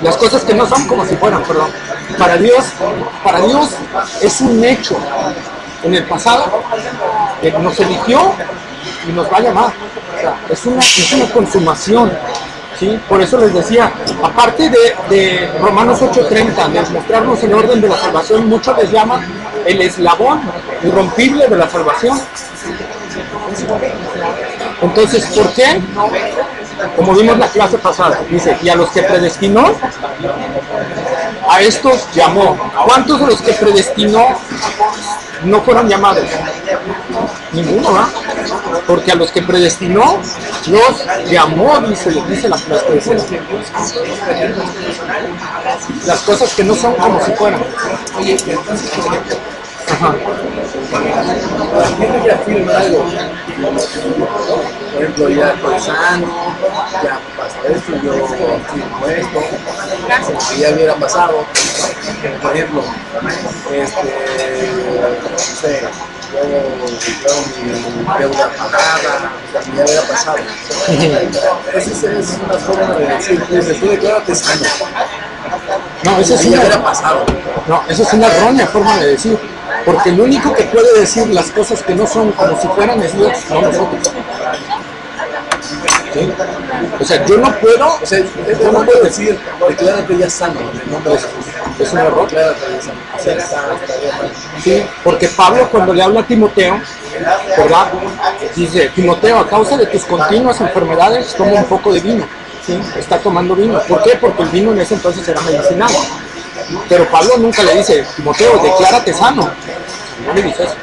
Las cosas que no son como si fueran, perdón. Para Dios es un hecho en el pasado que nos eligió y nos va a llamar. O sea, es una consumación. ¿Sí? Por eso les decía, aparte de Romanos 8:30, de mostrarnos el orden de la salvación, muchos les llaman el eslabón irrompible de la salvación. Entonces, ¿por qué? Como vimos la clase pasada, dice, y a los que predestinó, a estos llamó. ¿Cuántos de los que predestinó no fueron llamados? Ninguno, ¿verdad? Porque a los que predestinó, los llamó, dice la clase. Las cosas que no son como si fueran. Ajá. Ya firma algo. Por ejemplo, ya estoy sano, ya pasa esto, yo firmo esto, y ya hubiera pasado. Por ejemplo, no sé, yo mi deuda pagada, ya hubiera pasado. Esa es una forma de decir, tú declárate sano. No, eso sí ya hubiera pasado. No, eso es una errónea forma de decir. Porque el único que puede decir las cosas que no son como si fueran es Dios, no nosotros. ¿Sí? O sea, yo no puedo decir, declárate ya sano, en el nombre de Jesús. Es un error. Sí, porque Pablo cuando le habla a Timoteo, ¿verdad? Dice, Timoteo, a causa de tus continuas enfermedades, toma un poco de vino. ¿Sí? Está tomando vino. ¿Por qué? Porque el vino en ese entonces era medicinal. Pero Pablo nunca le dice, Timoteo, declárate sano. No le dice eso.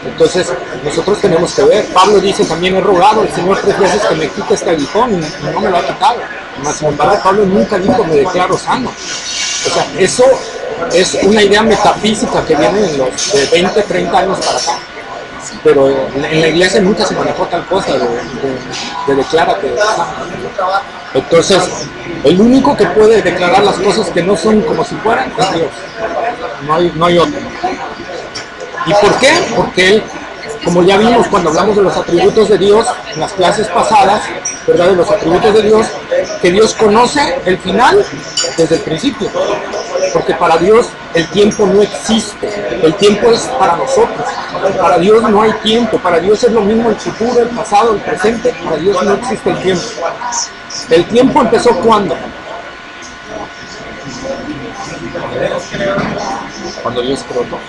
Entonces, nosotros tenemos que ver. Pablo dice, también he rogado al Señor 3 veces que me quite este aguijón y no me lo ha quitado. Mas, sin embargo, Pablo nunca dijo, me declaro sano. O sea, eso es una idea metafísica que viene de los de 20, 30 años para acá. Pero en la iglesia nunca se manejó tal cosa de declárate sano. Entonces, el único que puede declarar las cosas que no son como si fueran es Dios. No hay otro. ¿Y por qué? Porque Él, como ya vimos cuando hablamos de los atributos de Dios, en las clases pasadas, ¿verdad? De los atributos de Dios, que Dios conoce el final desde el principio. Porque para Dios el tiempo no existe, el tiempo es para nosotros. Para Dios no hay tiempo, para Dios es lo mismo el futuro, el pasado, el presente, para Dios no existe el tiempo. ¿El tiempo empezó cuándo? Cuando Dios creó todo.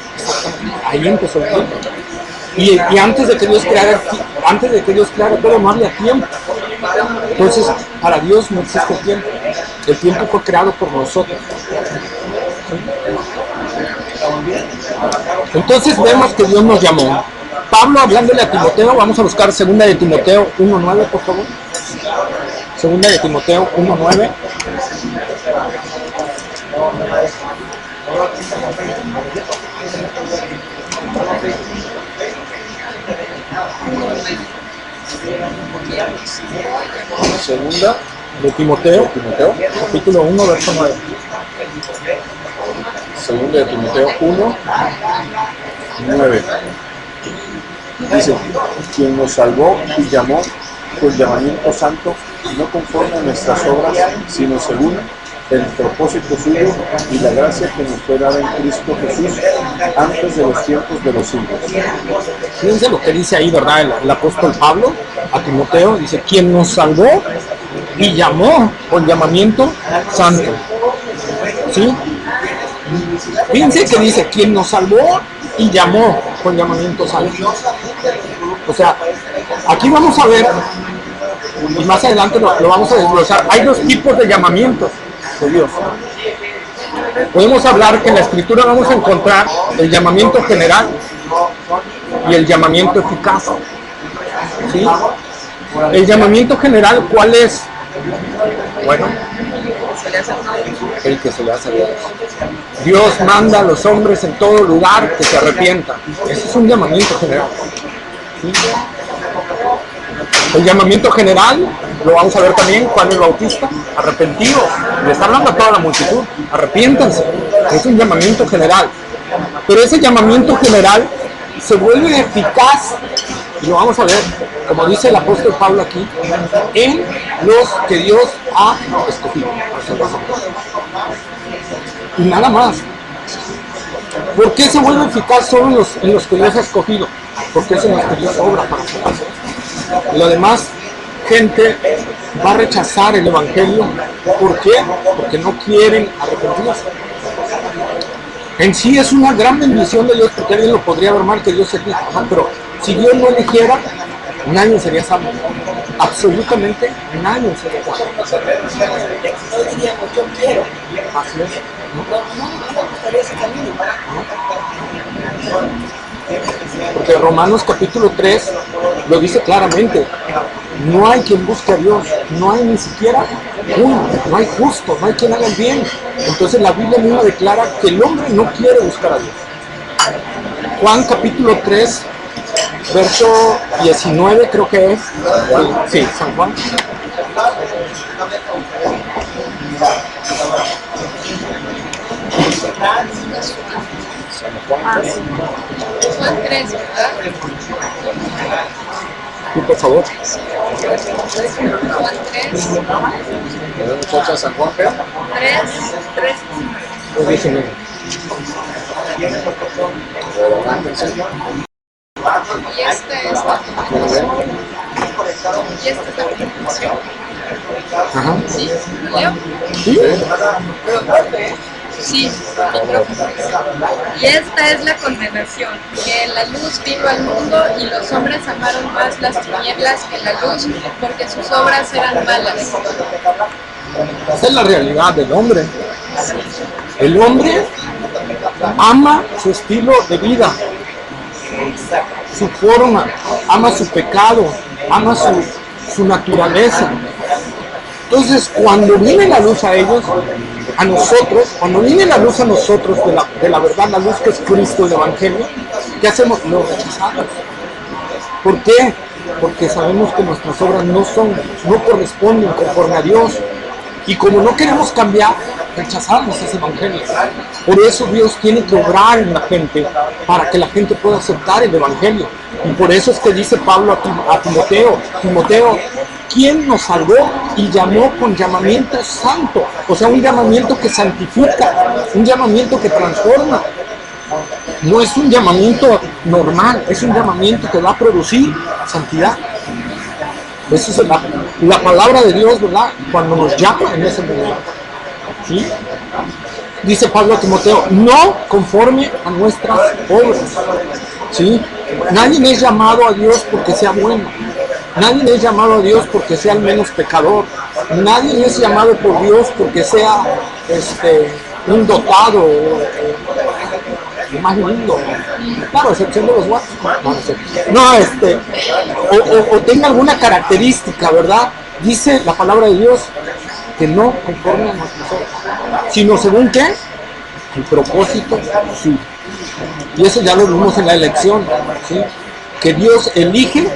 Ahí empezó el tiempo. Y antes de que Dios creara todo, no había tiempo. Entonces, para Dios no existe el tiempo. El tiempo fue creado por nosotros. Entonces vemos que Dios nos llamó. Pablo hablándole a Timoteo, vamos a buscar 2 de Timoteo 1:9, por favor. 2 de Timoteo 1:9. Segunda de Timoteo, capítulo 1, verso 9. Segunda de Timoteo 1, 9. Dice, quien nos salvó y llamó con llamamiento santo, no conforme a nuestras obras, sino según el propósito suyo y la gracia que nos fue dada en Cristo Jesús antes de los tiempos de los siglos. Fíjense lo que dice ahí, ¿verdad? El apóstol Pablo a Timoteo, dice, quien nos salvó y llamó con llamamiento santo. ¿Sí? Fíjense que dice, quien nos salvó y llamó con llamamiento santo. O sea, aquí vamos a ver, y más adelante lo vamos a desglosar, hay dos tipos de llamamientos de Dios. Podemos hablar que en la Escritura vamos a encontrar el llamamiento general y el llamamiento eficaz. ¿Sí? El llamamiento general, ¿cuál es? Bueno, el que se le hace a Dios. Dios manda a los hombres en todo lugar que se arrepientan. Ese es un llamamiento general. ¿Sí? El llamamiento general lo vamos a ver también Juan el Bautista, arrepentidos, le está hablando a toda la multitud, arrepiéntanse, es un llamamiento general, pero ese llamamiento general se vuelve eficaz Y lo vamos a ver, como dice el apóstol Pablo aquí, en los que Dios ha escogido. Y nada más. ¿Por qué se vuelve eficaz solo en los que Dios ha escogido? Porque es en los que Dios obra para nosotros. Y lo demás, gente va a rechazar el evangelio. ¿Por qué? Porque no quieren arrepentirse. En sí es una gran bendición de Dios, porque alguien lo podría ver mal que Dios elija, ¿no? Pero si Dios no eligiera, nadie sería salvo. Absolutamente nadie sería salvo. No diríamos yo quiero. Así es. No me gustaría ese camino. Porque Romanos capítulo 3 lo dice claramente. No hay quien busque a Dios, no hay ni siquiera uno, no hay justo, no hay quien haga el bien. Entonces la Biblia misma declara que el hombre no quiere buscar a Dios. Juan capítulo 3, verso 19 creo que es. Sí, San Juan. Juan 3, ¿verdad? Sí, por favor. Juan 3, Muchachas, San Juan, ¿qué? 3, 19. y esta es la continuación. Y esta es la continuación. Ajá. ¿Sí? ¿Lo leo? ¿Sí? Sí. Y esta es la condenación, que la luz vino al mundo y los hombres amaron más las tinieblas que la luz, porque sus obras eran malas. Esa es la realidad del hombre. El hombre ama su estilo de vida, su forma, ama su pecado, ama su naturaleza. Entonces, cuando viene la luz a ellos, a nosotros, cuando viene la luz a nosotros de la verdad, la luz que es Cristo, el Evangelio, ¿qué hacemos? Lo rechazamos. ¿Por qué? Porque sabemos que nuestras obras no corresponden conforme a Dios. Y como no queremos cambiar, rechazamos ese evangelio. Por eso Dios tiene que obrar en la gente, para que la gente pueda aceptar el evangelio. Y por eso es que dice Pablo a Timoteo, Timoteo, ¿quién nos salvó y llamó con llamamiento santo? O sea, un llamamiento que santifica, un llamamiento que transforma. No es un llamamiento normal, es un llamamiento que va a producir santidad. Esa es la palabra de Dios, ¿verdad? Cuando nos llama en ese momento. ¿Sí? Dice Pablo a Timoteo, no conforme a nuestras obras. ¿Sí? Nadie es llamado a Dios porque sea bueno. Nadie es llamado a Dios porque sea el menos pecador. Nadie es llamado por Dios porque sea un dotado más lindo, claro, excepción de los guapos, o tenga alguna característica, ¿verdad? Dice la palabra de Dios que no conforme a nuestras obras, sino según qué, el propósito suyo. Y eso ya lo vimos en la elección, ¿sí? Que Dios elige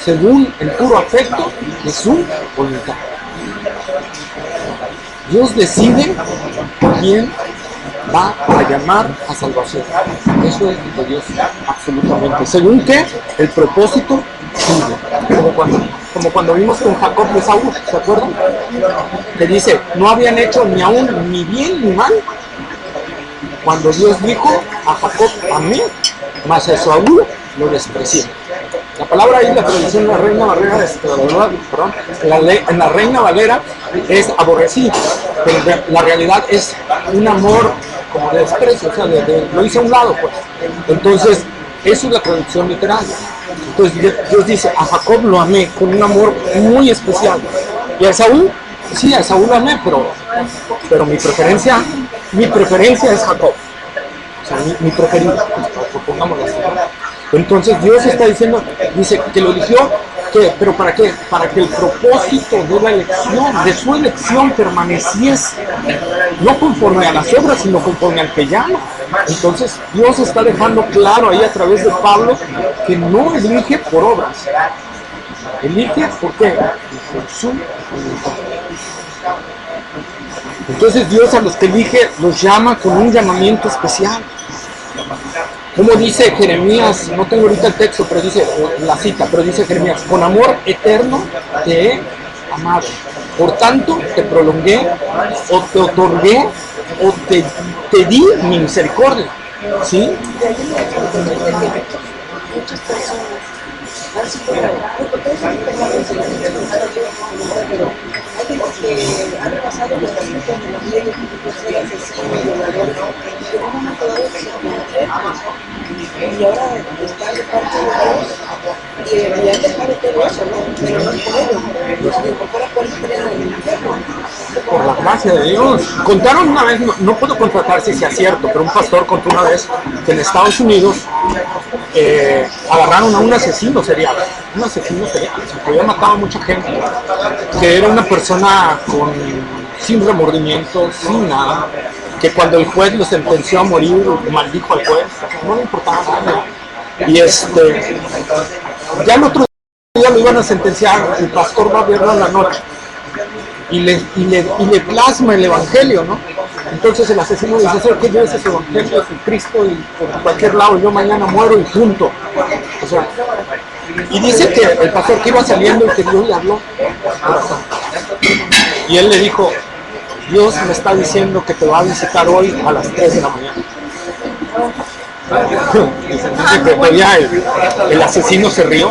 según el puro afecto de su voluntad. Dios decide quién va a llamar a salvación. Eso es de Dios, absolutamente. ¿Según qué? El propósito suyo. Como cuando vimos con Jacob y Esaú, ¿se acuerdan? Que dice, no habían hecho ni aún ni bien ni mal. Cuando Dios dijo a Jacob, amé, mas a Esaú lo desprecié. La palabra ahí, la traducción de la Reina Valera, en la Reina Valera es aborrecí, pero la realidad es un amor como de desprecio, o sea, lo hice a un lado, pues. Entonces, eso es la traducción literal. Entonces, Dios dice, a Jacob lo amé con un amor muy especial. Y a Esaú, sí, a Esaú lo amé, pero mi preferencia es Jacob. O sea, mi preferido, pongámoslo así. Entonces Dios está diciendo, dice que lo eligió, ¿pero para qué? Para que el propósito de la elección, de su elección permaneciese, no conforme a las obras, sino conforme al que llama. Entonces Dios está dejando claro ahí a través de Pablo que no elige por obras, elige ¿por qué? Por su voluntad. Entonces Dios a los que elige los llama con un llamamiento especial. Como dice Jeremías, no tengo ahorita el texto, pero dice la cita, pero dice Jeremías, con amor eterno te he amado. Por tanto, te prolongué, o te otorgué, o te di mi misericordia. ¿Sí? De ahí me sorprende que muchas personas han sido, porque todos han pegado en pero hay gente que han pasado los delitos de la ley, de ser asesinos, violadores, y que en un momento dado se convierten y ahora están de parte de Dios y han dejado todo eso, ¿no? Pero no es por ellos, sino por el infierno. Por la gracia de Dios. Contaron una vez, no puedo contratar si sea cierto, pero un pastor contó una vez que en Estados Unidos agarraron a un asesino serial, que había matado a mucha gente, que era una persona sin remordimiento, sin nada, que cuando el juez lo sentenció a morir, maldijo al juez, no le importaba nada. Y ya el otro día lo iban a sentenciar, el pastor va a verlo en la noche. Y le plasma el evangelio, ¿no? Entonces el asesino dice, ¿sabes qué? Yo ese evangelio es el Cristo y por cualquier lado yo mañana muero y punto. O sea, y dice que el pastor que iba saliendo y que Dios le habló, y él le dijo, Dios me está diciendo que te va a visitar hoy a las 3 de la mañana. Dice que todavía el asesino se rió.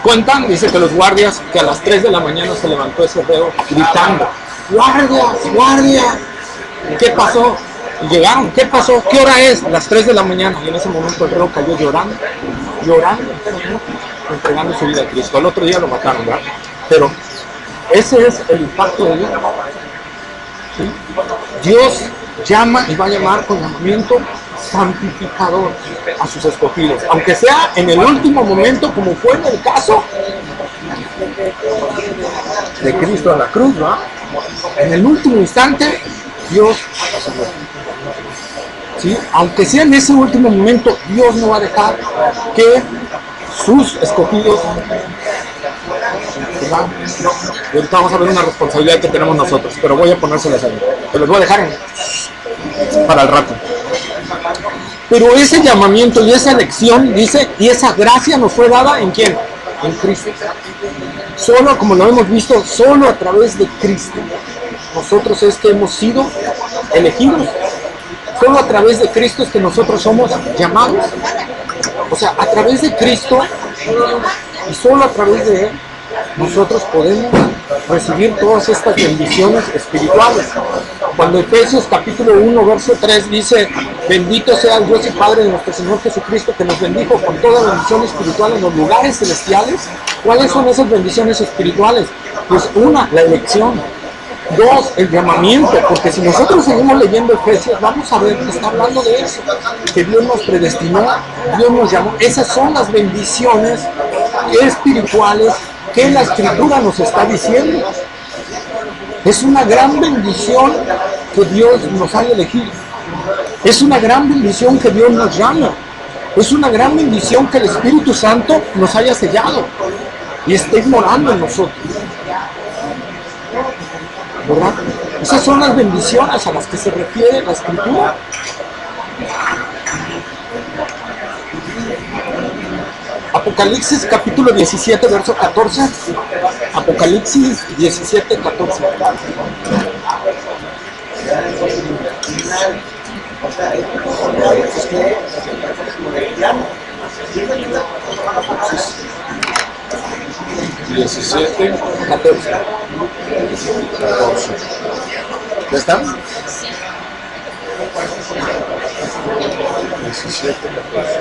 Cuentan, dice que los guardias, que a las 3 de la mañana se levantó ese reo gritando, ¡guardias, guardia! ¿Qué pasó? Y llegaron, ¿qué pasó? ¿Qué hora es? Las 3 de la mañana. Y en ese momento el reo cayó llorando, entregando su vida a Cristo. Al otro día lo mataron, ¿verdad? Pero ese es el impacto de Dios. ¿Sí? Dios llama y va a llamar con llamamiento santificador a sus escogidos, aunque sea en el último momento, como fue en el caso de Cristo a la cruz, ¿no? En el último instante, Dios, ¿sí? Aunque sea en ese último momento, Dios no va a dejar que sus escogidos, ¿verdad? Y ahorita vamos a ver una responsabilidad que tenemos nosotros, pero voy a ponérselas ahí, te los voy a dejar para el rato. Pero ese llamamiento y esa elección, dice, y esa gracia nos fue dada ¿en quién? En Cristo. Solo, como lo hemos visto, solo a través de Cristo. Nosotros es que hemos sido elegidos. Solo a través de Cristo es que nosotros somos llamados. O sea, a través de Cristo y solo a través de Él, nosotros podemos recibir todas estas bendiciones espirituales. Cuando Efesios capítulo 1, verso 3 dice, bendito sea el Dios y Padre de nuestro Señor Jesucristo, que nos bendijo con toda bendición espiritual en los lugares celestiales. ¿Cuáles son esas bendiciones espirituales? Pues una, la elección. Dos, el llamamiento, porque si nosotros seguimos leyendo Efesios, vamos a ver que está hablando de eso, que Dios nos predestinó, Dios nos llamó. Esas son las bendiciones espirituales que la Escritura nos está diciendo. Es una gran bendición que Dios nos haya elegido. Es una gran bendición que Dios nos llama. Es una gran bendición que el Espíritu Santo nos haya sellado y esté morando en nosotros. ¿Verdad? Esas son las bendiciones a las que se refiere la Escritura. Apocalipsis capítulo 17, verso 14. Apocalipsis 17, 14. ¿17? 14. ¿Ya están? 17, 14.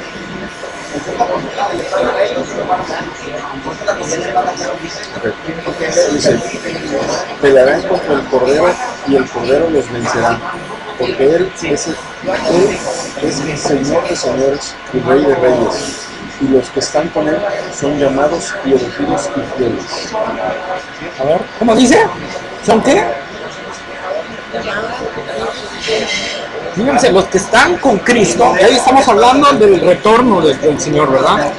Dice, pelearán contra el Cordero y el Cordero los vencerá, porque Él es el Señor de señores y Rey de reyes, y los que están con Él son llamados y elegidos y fieles. A ver, ¿cómo dice? ¿Son qué? Fíjense, los que están con Cristo, y ahí estamos hablando del retorno del Señor, ¿verdad?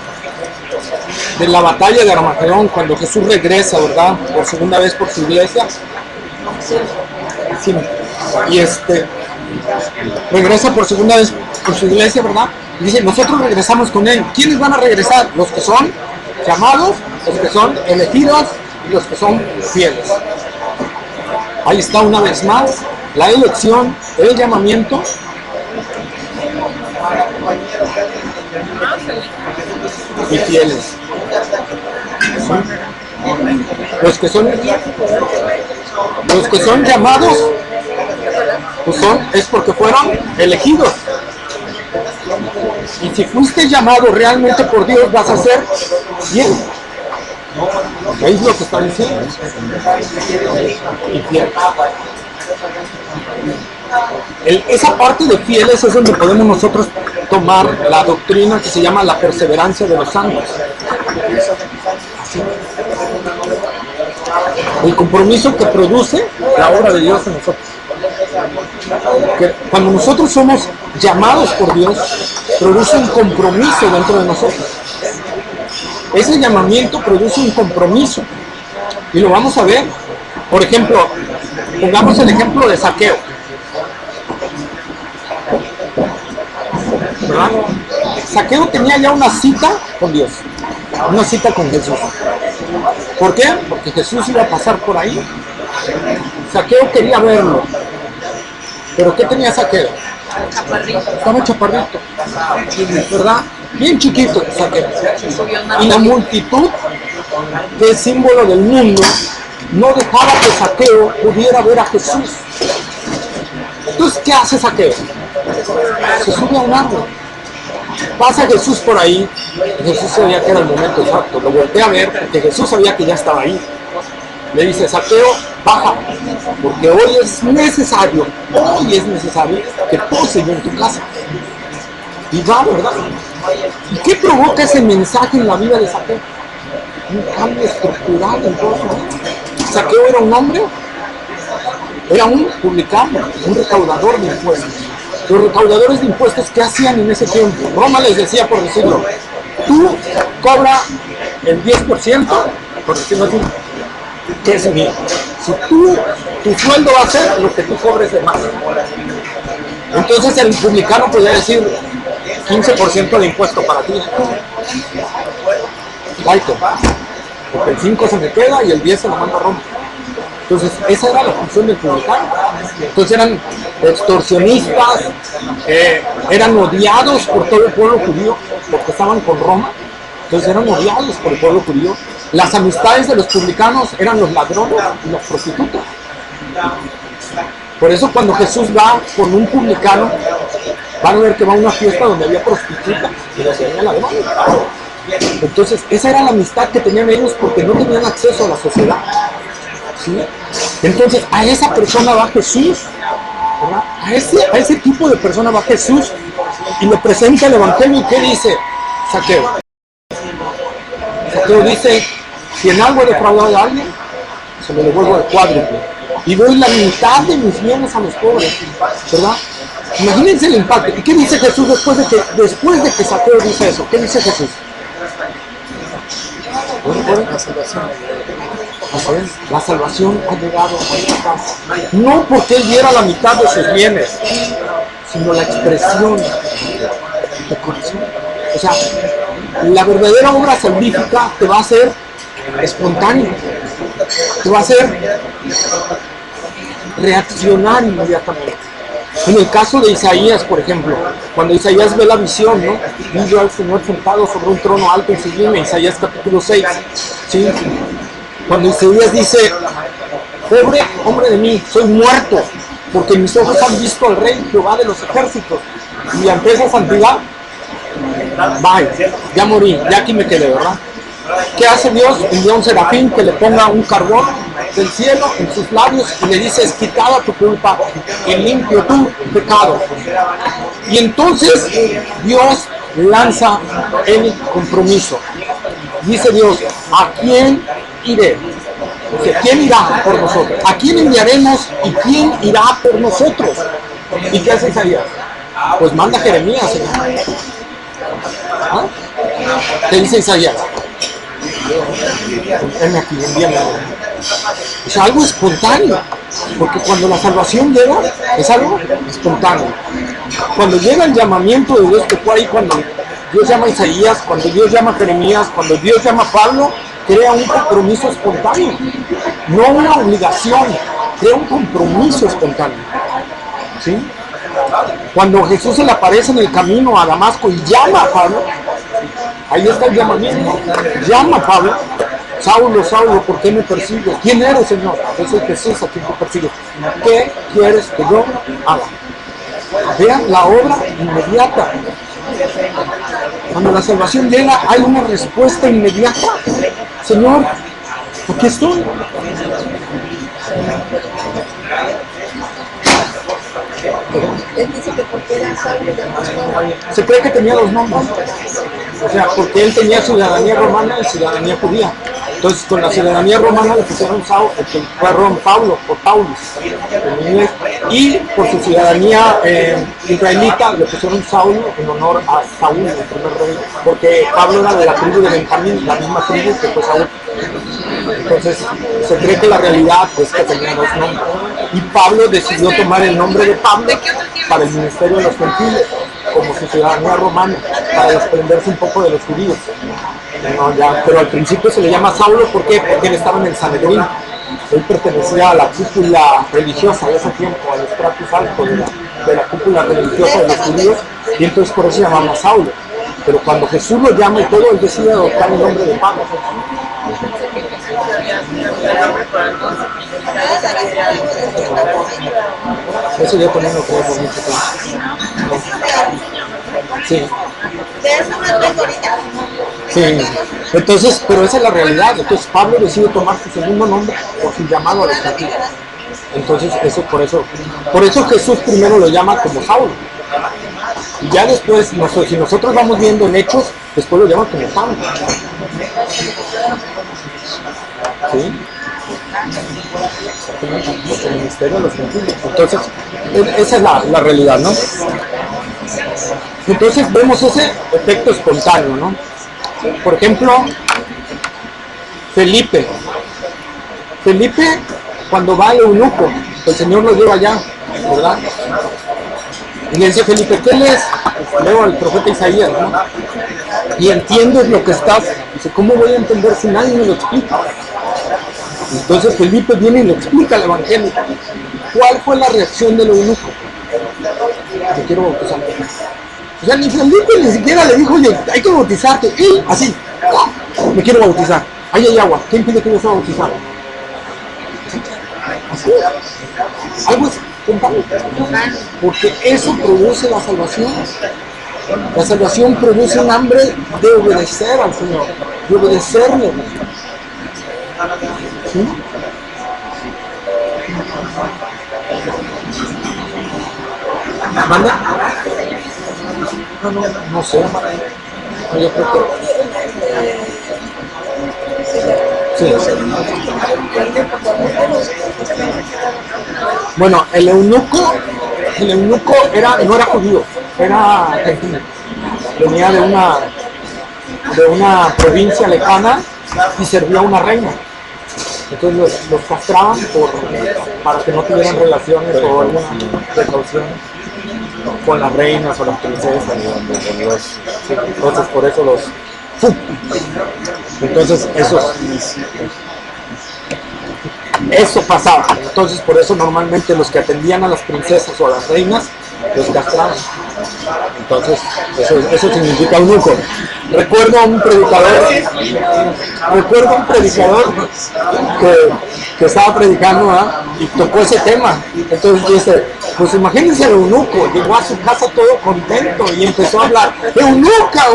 De la batalla de Armagedón, cuando Jesús regresa, ¿verdad? Por segunda vez por su iglesia. Sí. Y regresa por segunda vez por su iglesia, ¿verdad? Y dice, nosotros regresamos con él. ¿Quiénes van a regresar? Los que son llamados, los que son elegidos y los que son fieles. Ahí está una vez más la elección, el llamamiento. Y fieles. ¿Sí? Los que son llamados, pues es porque fueron elegidos. Y si fuiste llamado realmente por Dios, vas a ser fiel. Ahí es lo que está diciendo. Y fiel. Esa parte de fieles es donde podemos nosotros tomar la doctrina que se llama la perseverancia de los santos. El compromiso que produce la obra de Dios en nosotros. Que cuando nosotros somos llamados por Dios, produce un compromiso dentro de nosotros. Ese llamamiento produce un compromiso. Y lo vamos a ver. Por ejemplo, pongamos el ejemplo de Zaqueo. ¿Verdad? Zaqueo tenía ya una cita con Dios, una cita con Jesús. ¿Por qué? Porque Jesús iba a pasar por ahí. Zaqueo quería verlo. ¿Pero qué tenía Zaqueo? Chaparrito. Estaba chaparrito, ¿verdad? Bien chiquito Zaqueo. Y la multitud, que es símbolo del mundo, no dejaba que Zaqueo pudiera ver a Jesús. Entonces, ¿qué hace Zaqueo? Se sube a un árbol. Pasa Jesús por ahí. Jesús sabía que era el momento exacto. Lo voltea a ver porque Jesús sabía que ya estaba ahí. Le dice, Zaqueo, baja, porque hoy es necesario que pose yo en tu casa. Y va, ¿verdad? ¿Y qué provoca ese mensaje en la vida de Zaqueo? Un cambio estructural en todo su vida. Zaqueo era un hombre, era un publicano, un recaudador de impuestos. Los recaudadores de impuestos, ¿qué hacían en ese tiempo? Roma les decía, por decirlo, tú cobra el 10%, por decirlo así, que es mío. Si tu sueldo va a ser lo que tú cobres de más. Entonces el publicano podía decir 15% de impuesto para ti. Gaito, porque el 5 se me queda y el 10 se lo manda a Roma. Entonces esa era la función del publicano. Entonces eran extorsionistas, eran odiados por todo el pueblo judío porque estaban con Roma. Entonces eran odiados por el pueblo judío. Las amistades de los publicanos eran los ladrones y las prostitutas. Por eso cuando Jesús va con un publicano, van a ver que va a una fiesta donde había prostitutas y donde había ladrones. Entonces esa era la amistad que tenían ellos porque no tenían acceso a la sociedad. ¿Sí? Entonces a esa persona va Jesús, ¿verdad? A ese tipo de persona va Jesús y le presenta el evangelio. ¿Y qué dice Zaqueo? Zaqueo dice, si en algo he defraudado a alguien, se me devuelvo el cuádruple y doy la mitad de mis bienes a los pobres, ¿verdad? Imagínense el impacto. ¿Y qué dice Jesús después de que Zaqueo dice eso? ¿Qué dice Jesús? La salvación ha llegado a esta casa. No porque él diera la mitad de sus bienes, sino la expresión de corazón. O sea, la verdadera obra salvífica te va a hacer espontáneo, te va a hacer reaccionar inmediatamente. En el caso de Isaías, por ejemplo, cuando Isaías ve la visión, ¿no? Vi yo al Señor sentado sobre un trono alto y sublime, Isaías capítulo 6, ¿sí? Cuando Isaías dice, pobre hombre de mí, soy muerto, porque mis ojos han visto al Rey Jehová de los ejércitos, y ante esa santidad, bye, ya morí, ya aquí me quedé, ¿verdad? ¿Qué hace Dios? Envía un serafín que le ponga un carbón del cielo en sus labios y le dice, es quitada tu culpa y limpio tu pecado. Y entonces Dios lanza el compromiso. Dice Dios, ¿a quién iré? O sea, ¿quién irá por nosotros? ¿A quién enviaremos y quién irá por nosotros? ¿Y qué hace Isaías? Pues manda a Jeremías, Señor. ¿Ah? ¿Qué dice Isaías? Envíame aquí, envíame. O sea, algo espontáneo. Porque cuando la salvación llega, es algo espontáneo. Cuando llega el llamamiento de Dios, que fue ahí cuando Dios llama a Isaías, cuando Dios llama a Jeremías, cuando Dios llama a Pablo, crea un compromiso espontáneo. No una obligación, crea un compromiso espontáneo. ¿Sí? Cuando Jesús se le aparece en el camino a Damasco y llama a Pablo, ahí está el llamamiento. Llama a Pablo. Saulo, Saulo, ¿por qué me persigues? ¿Quién eres, Señor? Yo soy Jesús a quien tú persigues. ¿Qué quieres que yo haga? Vean la obra inmediata. Cuando la salvación llega, hay una respuesta inmediata. Señor, aquí estoy. Él dice que porque era Saulo de Damasco. Se cree que tenía dos nombres. O sea, porque él tenía ciudadanía romana y ciudadanía judía. Entonces, con la ciudadanía romana le pusieron Saulo, Paulo o Paulus en inglés, y por su ciudadanía israelita le pusieron Saulo en honor a Saúl, el primer rey, porque Pablo era de la tribu de Benjamín, la misma tribu que fue Saúl. Entonces, se cree que la realidad es que tenía dos nombres. Y Pablo decidió tomar el nombre de Pablo para el ministerio de los gentiles, como su ciudadanía romana, para desprenderse un poco de los judíos. No, ya, pero al principio se le llama Saulo, ¿por qué? Porque él estaba en el Sanedrín. Él pertenecía a la cúpula religiosa de ese tiempo, al estratus alto de la cúpula religiosa de los judíos, y entonces por eso se llamaba Saulo. Pero cuando Jesús lo llama y todo, él decide adoptar el nombre de Pablo. Eso yo también lo creo por mucho tiempo. Sí. Sí, entonces, pero esa es la realidad. Entonces Pablo decide tomar su segundo nombre por su llamado a los gentiles. Entonces, eso por eso Jesús primero lo llama como Saulo. Y ya después, si nosotros vamos viendo en Hechos, después lo llaman como Pablo. ¿Sí? El ministerio de los gentiles. Entonces, esa es la realidad, ¿no? Entonces vemos ese efecto espontáneo, ¿no? Por ejemplo, Felipe, cuando va al eunuco, el Señor lo lleva allá, ¿verdad? Y le dice Felipe, ¿qué lees? Leo al profeta Isaías, ¿no? Y entiendes lo que estás. Dice, ¿cómo voy a entender si nadie me lo explica? Entonces Felipe viene y le explica el evangelio. ¿Cuál fue la reacción del eunuco? Te quiero bautizar. O sea, ni Felipe ni siquiera le dijo, oye, hay que bautizarte. Y así, me quiero bautizar. Ahí hay agua. ¿Quién pide que yo sea bautizado? Así. Algo es espontáneo. Porque eso produce la salvación. La salvación produce un hambre de obedecer al Señor, de obedecerle. ¿Sí? ¿Manda? No sé. No, yo creo que... Sí. Bueno, el eunuco no era judío, era argentino. Venía de una provincia lejana y servía a una reina. Entonces los castraban para que no tuvieran relaciones o alguna precaución con las reinas o las princesas. Entonces por eso los... Entonces eso pasaba. Entonces por eso normalmente los que atendían a las princesas o a las reinas los castraban. Entonces eso significa eunuco. Recuerdo a un predicador que estaba predicando, y tocó ese tema. Entonces dice, pues imagínense el eunuco, llegó a su casa todo contento y empezó a hablar, eunuca,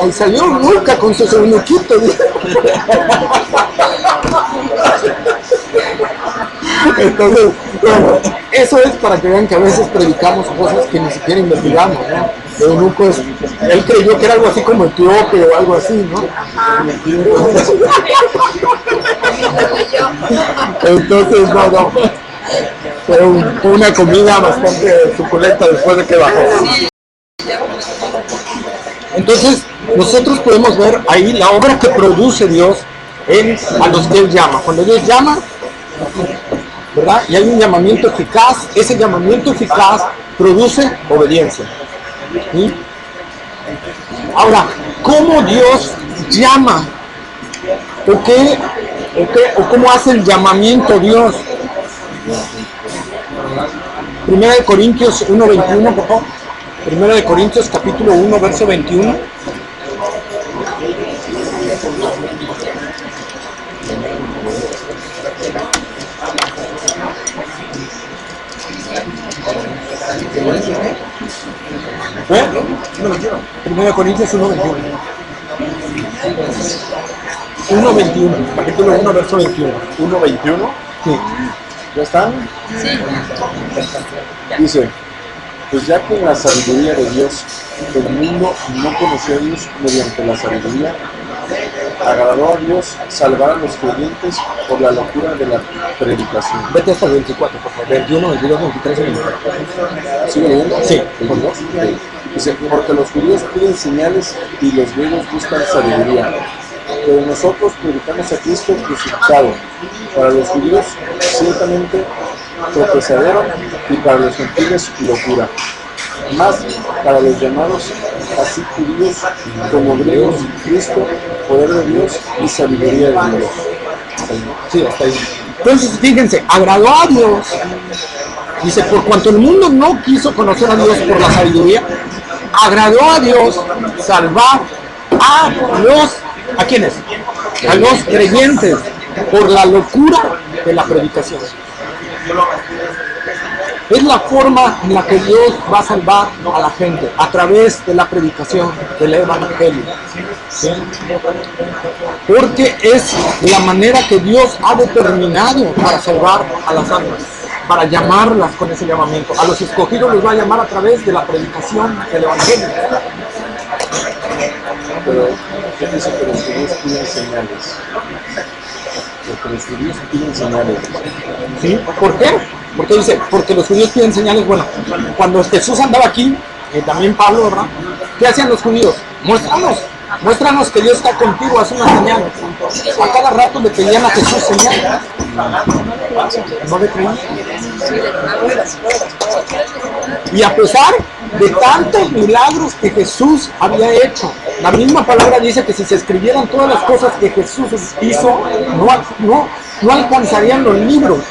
y salió eunuca con sus eunuquitos. Entonces, bueno, eso es para que vean que a veces predicamos cosas que ni siquiera investigamos, ¿no? El eunuco él creyó que era algo así como etíope o algo así, ¿no? Entonces, no. Fue una comida bastante suculenta después de que bajó. Entonces, nosotros podemos ver ahí la obra que produce Dios a los que Él llama. Cuando Dios llama, ¿verdad? Y hay un llamamiento eficaz. Ese llamamiento eficaz produce obediencia. ¿Sí? Ahora, ¿cómo Dios llama? ¿O cómo hace el llamamiento Dios? Primera de Corintios 1:21, por favor. Primera de Corintios capítulo 1, verso 21. Primera de Corintios 1:21. 1:21, capítulo 1, verso 21. 1:21. Sí. ¿Ya están? Sí. Dice, pues ya que en la sabiduría de Dios el mundo no conoció a Dios mediante la sabiduría, agradó a Dios salvar a los creyentes por la locura de la predicación. Vete hasta el 24, por favor. 21, 22, 23 y 24. ¿Sigue leyendo? Sí. ¿Por dos? Dice, porque los judíos piden señales y los griegos buscan sabiduría. Pero nosotros predicamos a Cristo crucificado. Para los judíos, ciertamente tropezadero, y para los gentiles, locura. Más para los llamados, así judíos como griegos, Cristo, poder de Dios y sabiduría de Dios. Sí, hasta ahí. Entonces, fíjense, agradó a Dios. Dice, por cuanto el mundo no quiso conocer a Dios por la sabiduría, agradó a Dios salvar ¿a quiénes? A los creyentes por la locura de la predicación. Es la forma en la que Dios va a salvar a la gente, a través de la predicación del Evangelio. ¿Sí? Porque es la manera que Dios ha determinado para salvar a las almas, para llamarlas con ese llamamiento. A los escogidos los va a llamar a través de la predicación del Evangelio. Pero, ¿qué dice que los judíos piden señales? Porque los judíos piden señales. ¿Sí? ¿Por qué? Porque dice, porque los judíos piden señales. Bueno, cuando Jesús andaba aquí, también Pablo, ¿verdad? ¿Qué hacían los judíos? Muéstranos que Dios está contigo, haz una señal. A cada rato le pedían a Jesús señal. No le creían. Y a pesar de tantos milagros que Jesús había hecho, la misma palabra dice que si se escribieran todas las cosas que Jesús hizo, no alcanzarían los libros.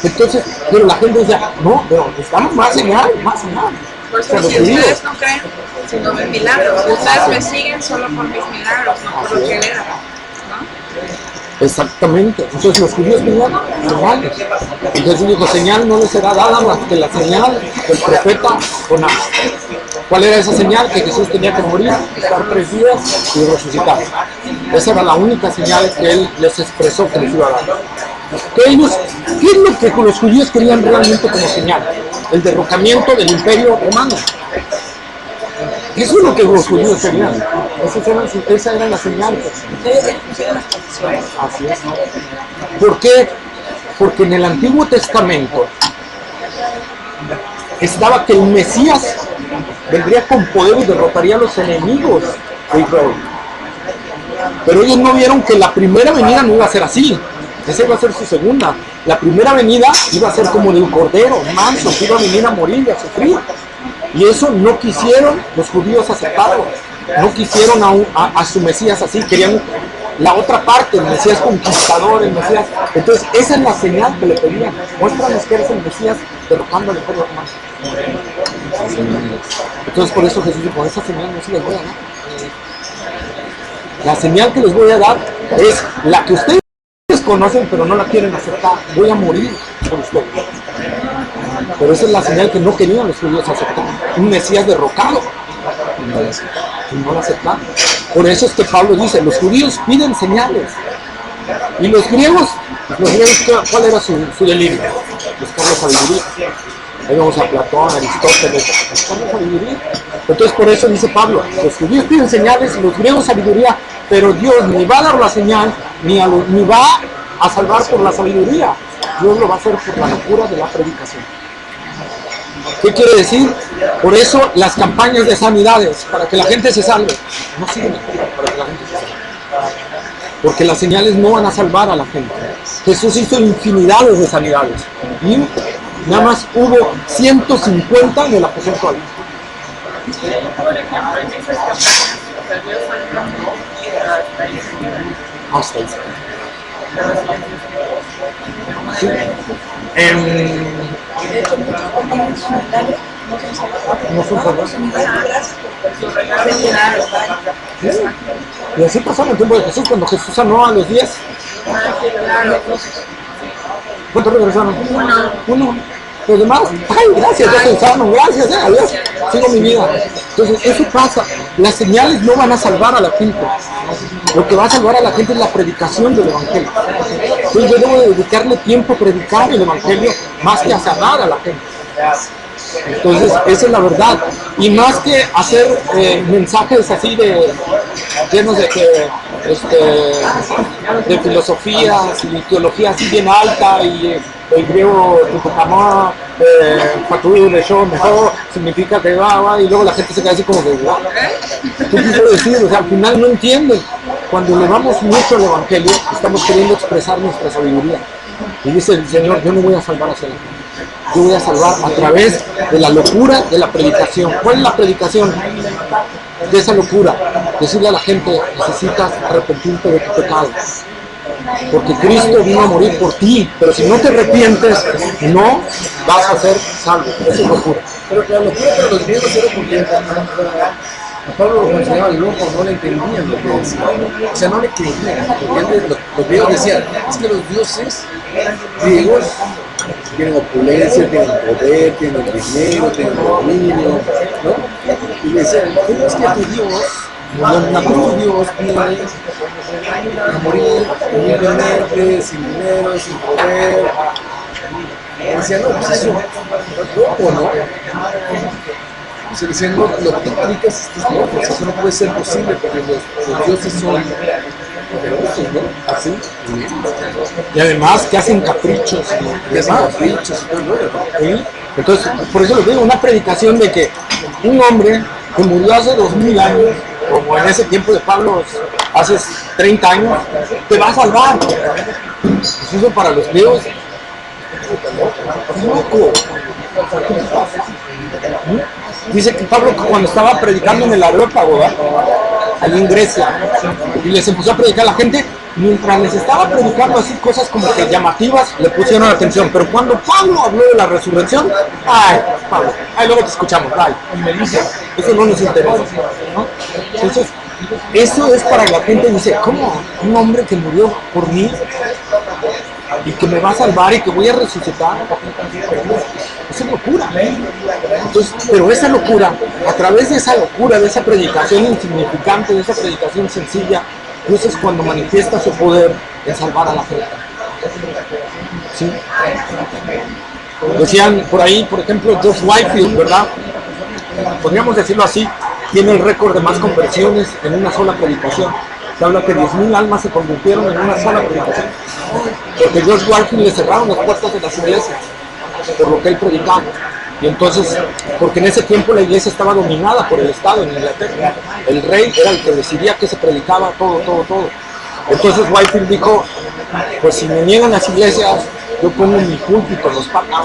Entonces, pero la gente decía, no, pero necesitamos más señal, más señal. Por eso, si ustedes no creen, sino mis milagros, ustedes me siguen solo por mis milagros, no por lo que le dan, ¿no? Exactamente. Entonces los judíos pedían señales. Y Jesús dijo, señal no les será dada más que la señal del profeta Jonás. ¿Cuál era esa señal? Que Jesús tenía que morir, estar 3 días y resucitar. Esa era la única señal que él les expresó que les iba a dar. ¿Qué es lo que los judíos querían realmente como señal? El derrocamiento del imperio romano. Eso es lo que los judíos querían. Esa era la señal. Así es. ¿Por qué? Porque en el Antiguo Testamento estaba que el Mesías vendría con poder y derrotaría a los enemigos de Israel. Pero ellos no vieron que la primera venida no iba a ser así. Esa iba a ser su segunda. La primera venida iba a ser como de un cordero manso, que iba a venir a morir y a sufrir. Y eso no quisieron los judíos aceptarlo. No quisieron a su Mesías así. Querían la otra parte, el Mesías conquistador, el Mesías. Entonces, esa es la señal que le pedían. Muéstranos que eres el Mesías derrotando al imperio romano. Entonces, por eso Jesús dijo, esa señal no se les voy a dar. La señal que les voy a dar es la que ustedes conocen, pero no la quieren aceptar. Voy a morir por ustedes. Pero esa es la señal que no querían los judíos aceptar. Un Mesías derrocado. Y no la aceptaron. Por eso es que Pablo dice, los judíos piden señales. Y los griegos, ¿cuál era su delirio? Buscar la sabiduría. Ahí vamos a Platón, Aristóteles, buscar la sabiduría. Entonces por eso dice Pablo, los judíos piden señales, los griegos sabiduría, pero Dios ni va a dar la señal, ni va a salvar por la sabiduría. Dios lo va a hacer por la locura de la predicación. ¿Qué quiere decir? Por eso las campañas de sanidades, para que la gente se salve, no sirven para que la gente se salve. porque las señales no van a salvar a la gente. Jesús hizo infinidades de sanidades y nada más hubo 150 del aposento alto. Por ejemplo, en esas campañas, o sea, Dios sanó hasta ahí. Hasta ahí. Sí. De hecho, muchos compañeros milagros no son salvados. No son salvados. Gracias por su regalo. ¿Sí? Y así pasó en el tiempo de Jesús, cuando Jesús sanó a los 10. ¿Cuántos regresaron? Uno. Los demás, ay, gracias, ya se sanos, gracias, adiós, sigo mi vida. Entonces, eso pasa. Las señales no van a salvar a la gente. Lo que va a salvar a la gente es la predicación del Evangelio. Entonces, yo debo dedicarle tiempo a predicar el Evangelio más que a sanar a la gente. Entonces, esa es la verdad. Y más que hacer mensajes así llenos de filosofías y teología así bien alta y el griego Tutankamón, Fatú de Show mejor significa que va y luego la gente se queda así como que ¿qué quiero decir? O sea, al final no entienden. Cuando elevamos mucho el Evangelio, estamos queriendo expresar nuestra sabiduría. Y dice el Señor, yo no voy a salvar a esa gente. Yo voy a salvar a través de la locura de la predicación. ¿Cuál es la predicación de esa locura? Decirle a la gente, necesitas arrepentirte de tu pecado. Porque Cristo vino a morir por ti, pero si no te arrepientes, no vas a ser salvo. Eso es locura. Pero la locura para los griegos era porque a Pablo lo consideraban loco, no le entendían lo que decía. O sea, no le creían. Porque los griegos decían, es que los dioses griegos tienen opulencia, tienen poder, tienen dinero, tienen dominio, ¿no? Y decían, ¿cómo es que tu Dios viene a morir humildemente, sin dinero, sin poder? Y decían, no, pues eso es loco, ¿no? Se decían, no, lo que tú predicas es loco, eso no puede ser posible porque los dioses son poderosos, ¿no? Así. Y además que hacen caprichos. Y hacen caprichos, ¿Sí? Entonces, por eso les digo, una predicación de que un hombre que murió hace 2000 años, como en ese tiempo de Pablo, hace 30 años, te va a salvar. Pues eso para los griegos es loco. Dice que Pablo cuando estaba predicando en el Areópago, allí en Grecia, y les empezó a predicar a la gente, mientras les estaba predicando así cosas como que llamativas, le pusieron atención, pero cuando Pablo habló de la resurrección, ay, Pablo, ay, luego te escuchamos, ay, y me dice, eso no nos interesa, ¿no? Entonces, eso es para la gente, dice, ¿cómo? Un hombre que murió por mí y que me va a salvar y que voy a resucitar. Esa es locura. Entonces, pero esa locura, a través de esa locura, de esa predicación insignificante, de esa predicación sencilla, Dios es cuando manifiesta su poder en salvar a la gente. ¿Sí? Decían por ahí, por ejemplo, George Whitefield, ¿verdad? Podríamos decirlo así, tiene el récord de más conversiones en una sola predicación. Se habla que 10,000 almas se convirtieron en una sola predicación. Porque George Whitefield le cerraron las puertas de las iglesias por lo que él predicaba. Y entonces, porque en ese tiempo la iglesia estaba dominada por el Estado en Inglaterra. El rey era el que decidía que se predicaba todo. Entonces Whitefield dijo, pues si me niegan las iglesias, yo pongo mi púlpito en los parques.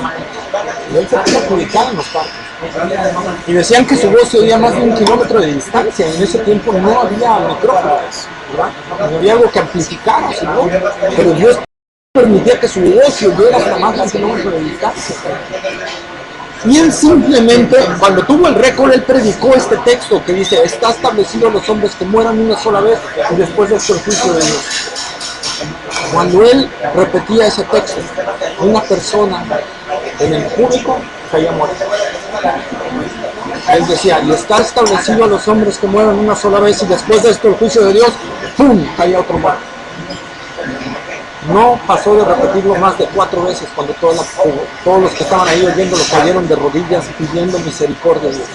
Y él se puso a predicar en los parques. Y decían que su voz se oía más de 1 kilómetro de distancia. En ese tiempo no había micrófonos, ¿verdad? No había algo que amplificara su voz. Pero Dios permitía que su voz se oyera hasta más de 1 kilómetro de distancia. Y él simplemente, cuando tuvo el récord, él predicó este texto que dice, está establecido los hombres que mueran una sola vez y después de esto el juicio de Dios. Cuando él repetía ese texto, una persona en el público caía muerta. Él decía, y está establecido a los hombres que mueran una sola vez y después de esto el juicio de Dios, ¡pum!, caía otro muerto. No pasó de repetirlo más de 4 veces cuando todos los que estaban ahí oyéndolo cayeron de rodillas pidiendo misericordia de Dios.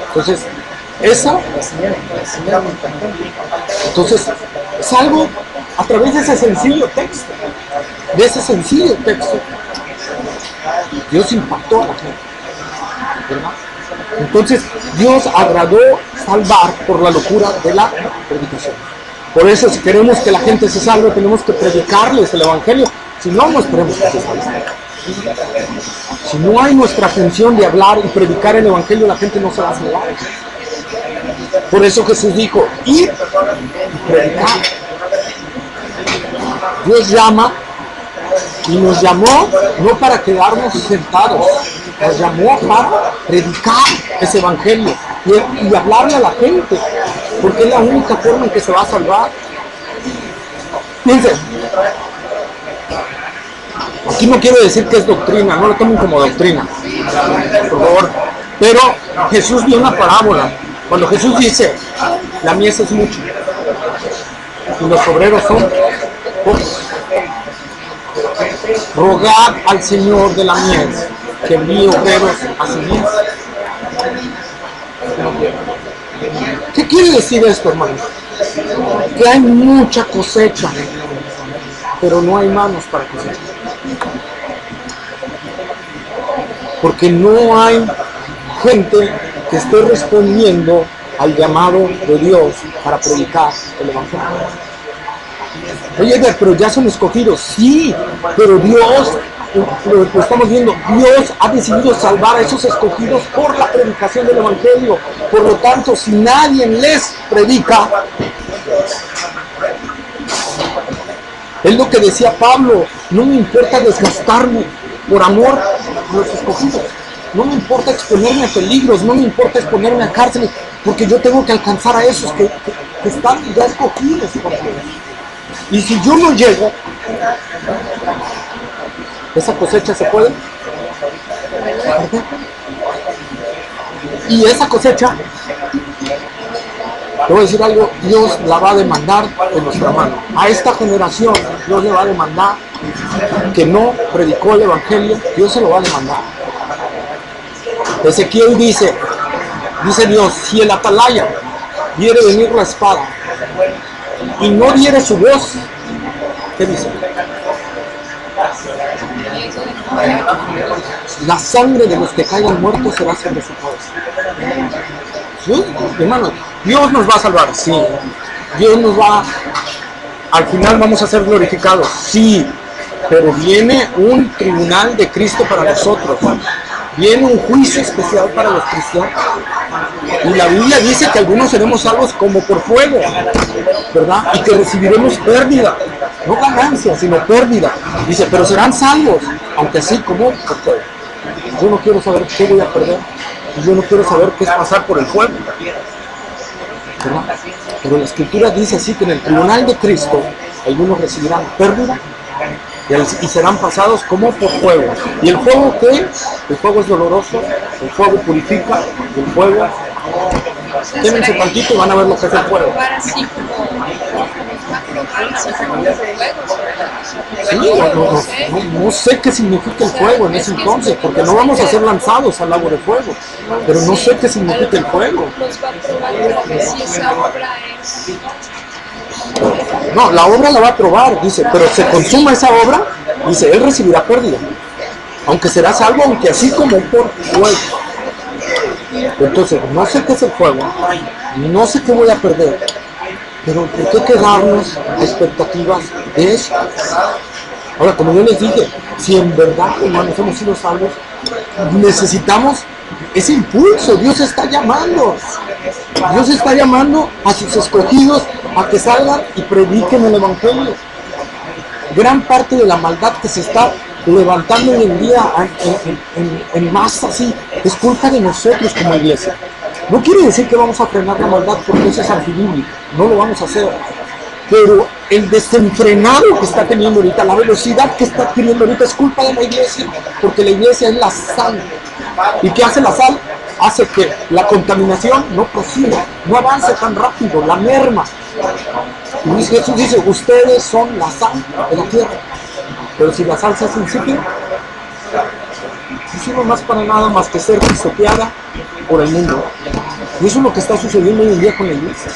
Entonces, entonces, es algo a través de ese sencillo texto, Dios impactó a la gente, ¿verdad? Entonces, Dios agradó salvar por la locura de la predicación. Por eso, si queremos que la gente se salve, tenemos que predicarles el Evangelio. Si no, no esperemos que se salve. Si no hay nuestra función de hablar y predicar el Evangelio, la gente no se va a salvar. Por eso Jesús dijo, ir y predicar. Dios llama y nos llamó no para quedarnos sentados, nos llamó para predicar ese Evangelio y hablarle a la gente, porque es la única forma en que se va a salvar. Fíjense, aquí no quiero decir que es doctrina, no lo tomen como doctrina, por favor, pero Jesús dio una parábola. Cuando Jesús dice, la mies es mucha y los obreros son pocos, rogad al Señor de la mies que envíe obreros a su mies. ¿Qué quiere decir esto, hermanos? Que hay mucha cosecha, pero no hay manos para cosechar. Porque no hay gente que esté respondiendo al llamado de Dios para predicar el Evangelio. Oye, pero ya son escogidos. Sí, pero Dios, lo estamos viendo, Dios ha decidido salvar a esos escogidos por la predicación del Evangelio. Por lo tanto, si nadie les predica, es lo que decía Pablo, no me importa desgastarme por amor a los escogidos. No me importa exponerme a peligros, no me importa exponerme a cárceles, porque yo tengo que alcanzar a esos que están ya escogidos por Dios. Y si yo no llego, esa cosecha se puede. Y esa cosecha, te voy a decir algo, Dios la va a demandar de nuestra mano. A esta generación Dios le va a demandar que no predicó el Evangelio, Dios se lo va a demandar. Ezequiel dice Dios, si el atalaya viere venir la espada y no diere su voz, ¿qué dice? La sangre de los que caigan muertos será sobre su cabeza. ¿Sí? Hermano, Dios nos va a salvar, sí. Dios nos va, al final vamos a ser glorificados, sí. Pero viene un tribunal de Cristo para nosotros. Viene un juicio especial para los cristianos. Y la Biblia dice que algunos seremos salvos como por fuego, ¿verdad? Y que recibiremos pérdida, no ganancia, sino pérdida. Dice, pero serán salvos, aunque así como por fuego. Yo no quiero saber qué voy a perder. Y yo no quiero saber qué es pasar por el fuego, ¿verdad? Pero la Escritura dice así que en el tribunal de Cristo algunos recibirán pérdida y serán pasados como por fuego. ¿Y el fuego qué? El fuego es doloroso, el fuego purifica, el fuego... Quédense tantito y van a ver lo que es el fuego. Sí, no sé qué significa el fuego en ese entonces, porque no vamos a ser lanzados al lago de fuego, pero no sé qué significa el fuego. No, la obra la va a probar, dice, pero se consuma esa obra, dice, él recibirá pérdida, aunque será salvo, aunque así como por fuego. Entonces, no sé qué es el fuego, no sé qué voy a perder, pero ¿por qué quedarnos a expectativas de eso? Ahora, como yo les dije, si en verdad, hermanos, hemos sido salvos, necesitamos ese impulso. Dios está llamando. Dios está llamando a sus escogidos a que salgan y prediquen el Evangelio. Gran parte de la maldad que se está levantando hoy en día en masa así es culpa de nosotros como iglesia. No quiere decir que vamos a frenar la maldad porque eso es antibíblico, no lo vamos a hacer. Pero el desenfrenado que está teniendo ahorita, la velocidad que está adquiriendo ahorita es culpa de la iglesia, porque la iglesia es la sal. ¿Y qué hace la sal? Hace que la contaminación no prosiga, no avance tan rápido, la merma. Y Jesús dice, ustedes son la sal de la tierra. Pero si la sal se hace insípida, no sirve más para nada más que ser pisoteada por el mundo. Y eso es lo que está sucediendo hoy en día con la iglesia.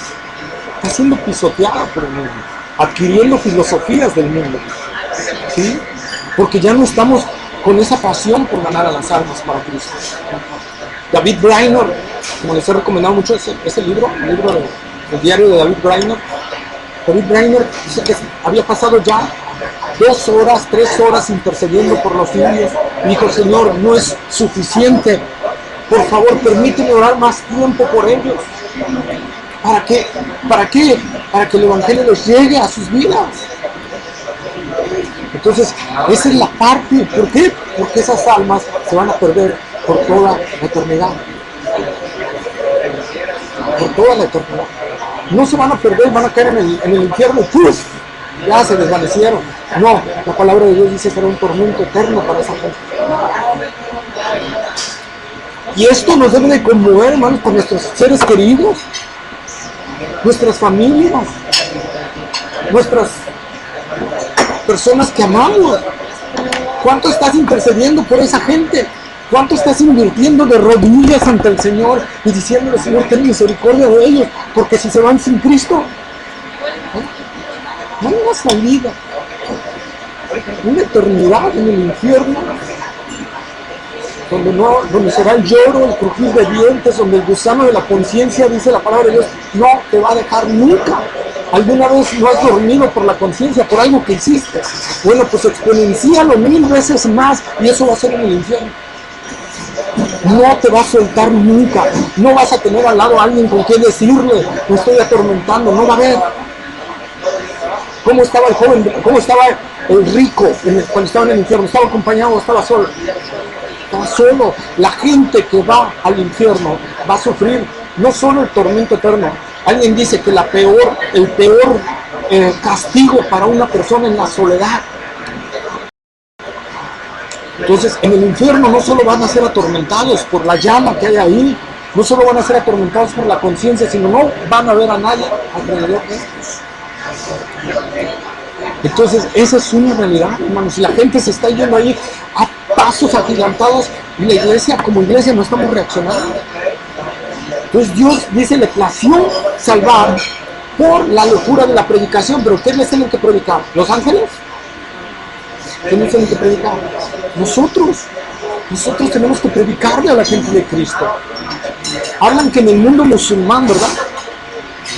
Está siendo pisoteada por el mundo, adquiriendo filosofías del mundo, ¿sí? Porque ya no estamos con esa pasión por ganar a las almas para Cristo. David Brainerd, como les he recomendado mucho ese libro, el libro del diario de David Brainerd. David Brainerd dice que había pasado ya 2 horas, 3 horas intercediendo por los niños. Y dijo, Señor, no es suficiente. Por favor, permíteme orar más tiempo por ellos. ¿Para qué? ¿Para qué? Para que el Evangelio les llegue a sus vidas. Entonces, esa es la parte. ¿Por qué? Porque esas almas se van a perder por toda la eternidad. Por toda la eternidad. No se van a perder, van a caer en el infierno. ¡Puf! Ya se desvanecieron. No, la palabra de Dios dice que será un tormento eterno para esa gente. Y esto nos debe de conmover, hermanos, por nuestros seres queridos, nuestras familias, nuestras personas que amamos. ¿Cuánto estás intercediendo por esa gente? ¿Cuánto estás invirtiendo de rodillas ante el Señor y diciéndole, Señor, ten misericordia de ellos? Porque si se van sin Cristo, no hay una salida, una eternidad en el infierno, donde será el lloro, el crujir de dientes, donde el gusano de la conciencia, dice la palabra de Dios, no te va a dejar nunca. ¿Alguna vez no has dormido por la conciencia, por algo que hiciste? Bueno, pues exponencialo 1000 veces más y eso va a ser en el infierno. No te va a soltar nunca. No vas a tener al lado a alguien con quien decirle, me estoy atormentando. No va a haber. ¿Cómo estaba el joven? ¿Cómo estaba el rico cuando estaba en el infierno? ¿Estaba acompañado o estaba solo? Estaba solo. La gente que va al infierno va a sufrir no solo el tormento eterno. Alguien dice que el peor castigo para una persona es la soledad. Entonces, en el infierno no solo van a ser atormentados por la llama que hay ahí, no solo van a ser atormentados por la conciencia, sino no van a ver a nadie alrededor de ellos. Entonces, esa es una realidad, hermanos. La gente se está yendo ahí a pasos agigantados y la iglesia, como iglesia, no estamos reaccionando. Entonces, Dios dice, le plació salvar por la locura de la predicación. ¿Pero quiénes tienen que predicar? ¿Los ángeles? ¿Quiénes tienen que predicar? Nosotros tenemos que predicarle a la gente de Cristo. Hablan que en el mundo musulmán, ¿verdad?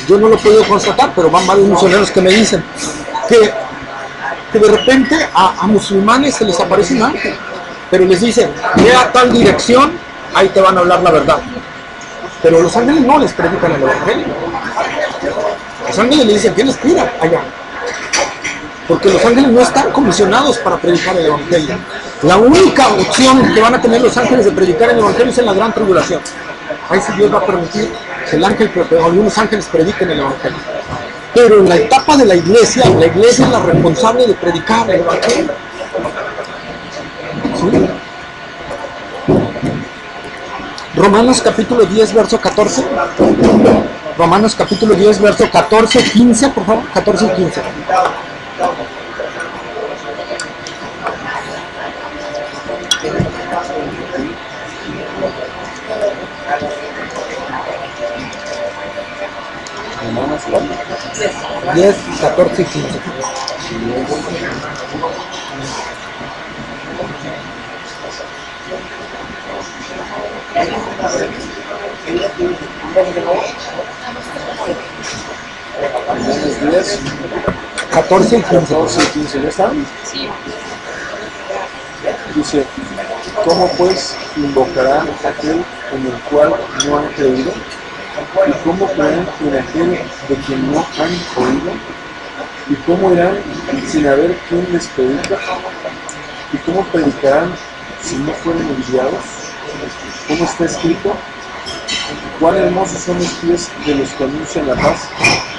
Yo no lo he podido constatar, pero van varios misioneros que me dicen que de repente a musulmanes se les aparece un ángel, pero les dicen, ve a tal dirección, ahí te van a hablar la verdad. Pero los ángeles no les predican el evangelio. Los ángeles le dicen, ¿quién espera allá? Porque los ángeles no están comisionados para predicar el evangelio. La única opción que van a tener los ángeles de predicar el evangelio es en la gran tribulación. Ahí sí Dios va a permitir que algunos ángeles prediquen el evangelio. Pero en la etapa de la iglesia es la responsable de predicar el evangelio. ¿Sí? Romanos capítulo 10, verso 14. Romanos capítulo 10, verso 14, 15, por favor, 14 y 15. Romanos 10, 14 y 15. Romanos 10, 14 y 15. 14 y 15, ¿ya están? Sí. Dice, ¿cómo pues invocarán aquel en el cual no han creído? ¿Y cómo creen en aquel de quien no han oído? ¿Y cómo irán sin haber quien les predica? ¿Y cómo predicarán si no fueren enviados? ¿Cómo está escrito? ¿Cuán hermosos son los pies de los que anuncian la paz,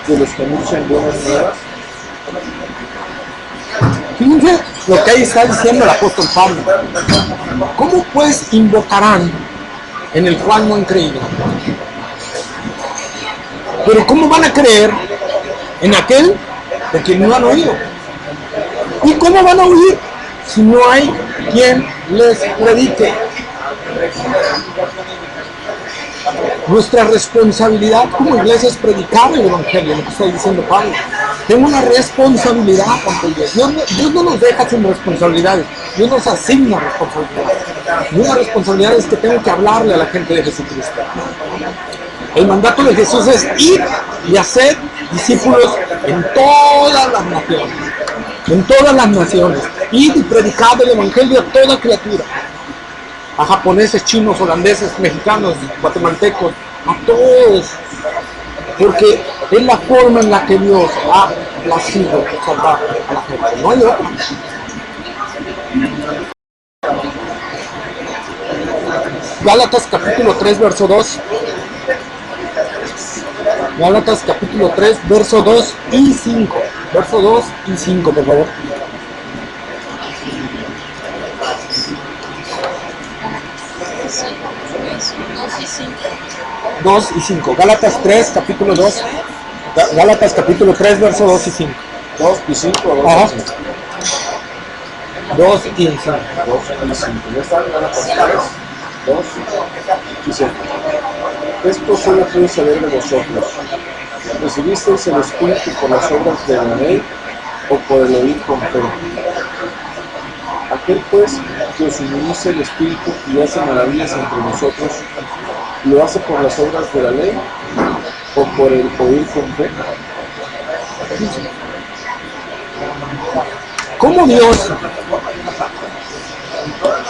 de los que anuncian buenas nuevas? Fíjense lo que ahí está diciendo el apóstol Pablo. ¿Cómo pues invocarán en el cual no han creído? Pero ¿cómo van a creer en aquel de quien no han oído? ¿Y cómo van a oír si no hay quien les predique? Nuestra responsabilidad como iglesia es predicar el evangelio, lo que está diciendo Pablo. Tengo una responsabilidad ante Dios. Dios no nos deja sin responsabilidades, Dios nos asigna responsabilidades. Y una responsabilidad es que tengo que hablarle a la gente de Jesucristo. El mandato de Jesús es ir y hacer discípulos en todas las naciones. En todas las naciones. Ir y predicar el evangelio a toda criatura. A japoneses, chinos, holandeses, mexicanos, guatemaltecos, a todos. Porque es la forma en la que Dios ha placido salvar a la gente. No hay otra. Gálatas capítulo 3, verso 2. Gálatas capítulo 3, verso 2 y 5. Verso 2 y 5, por favor. 2 y 5. Gálatas 3, capítulo 2. Gálatas capítulo 3, verso 2 y 5. 2 y 5 o 2 Ajá. y 5. 2 y 5. 2 y 5. ¿Ya están? Gálatas 3, 2 y 5. Esto solo quiero saber de vosotros. ¿Recibisteis el Espíritu por las obras de la ley o por el oír con fe? Aquel pues que os suministra el Espíritu y hace maravillas entre nosotros, ¿lo hace por las obras de la ley o por el oír con fe? ¿Cómo Dios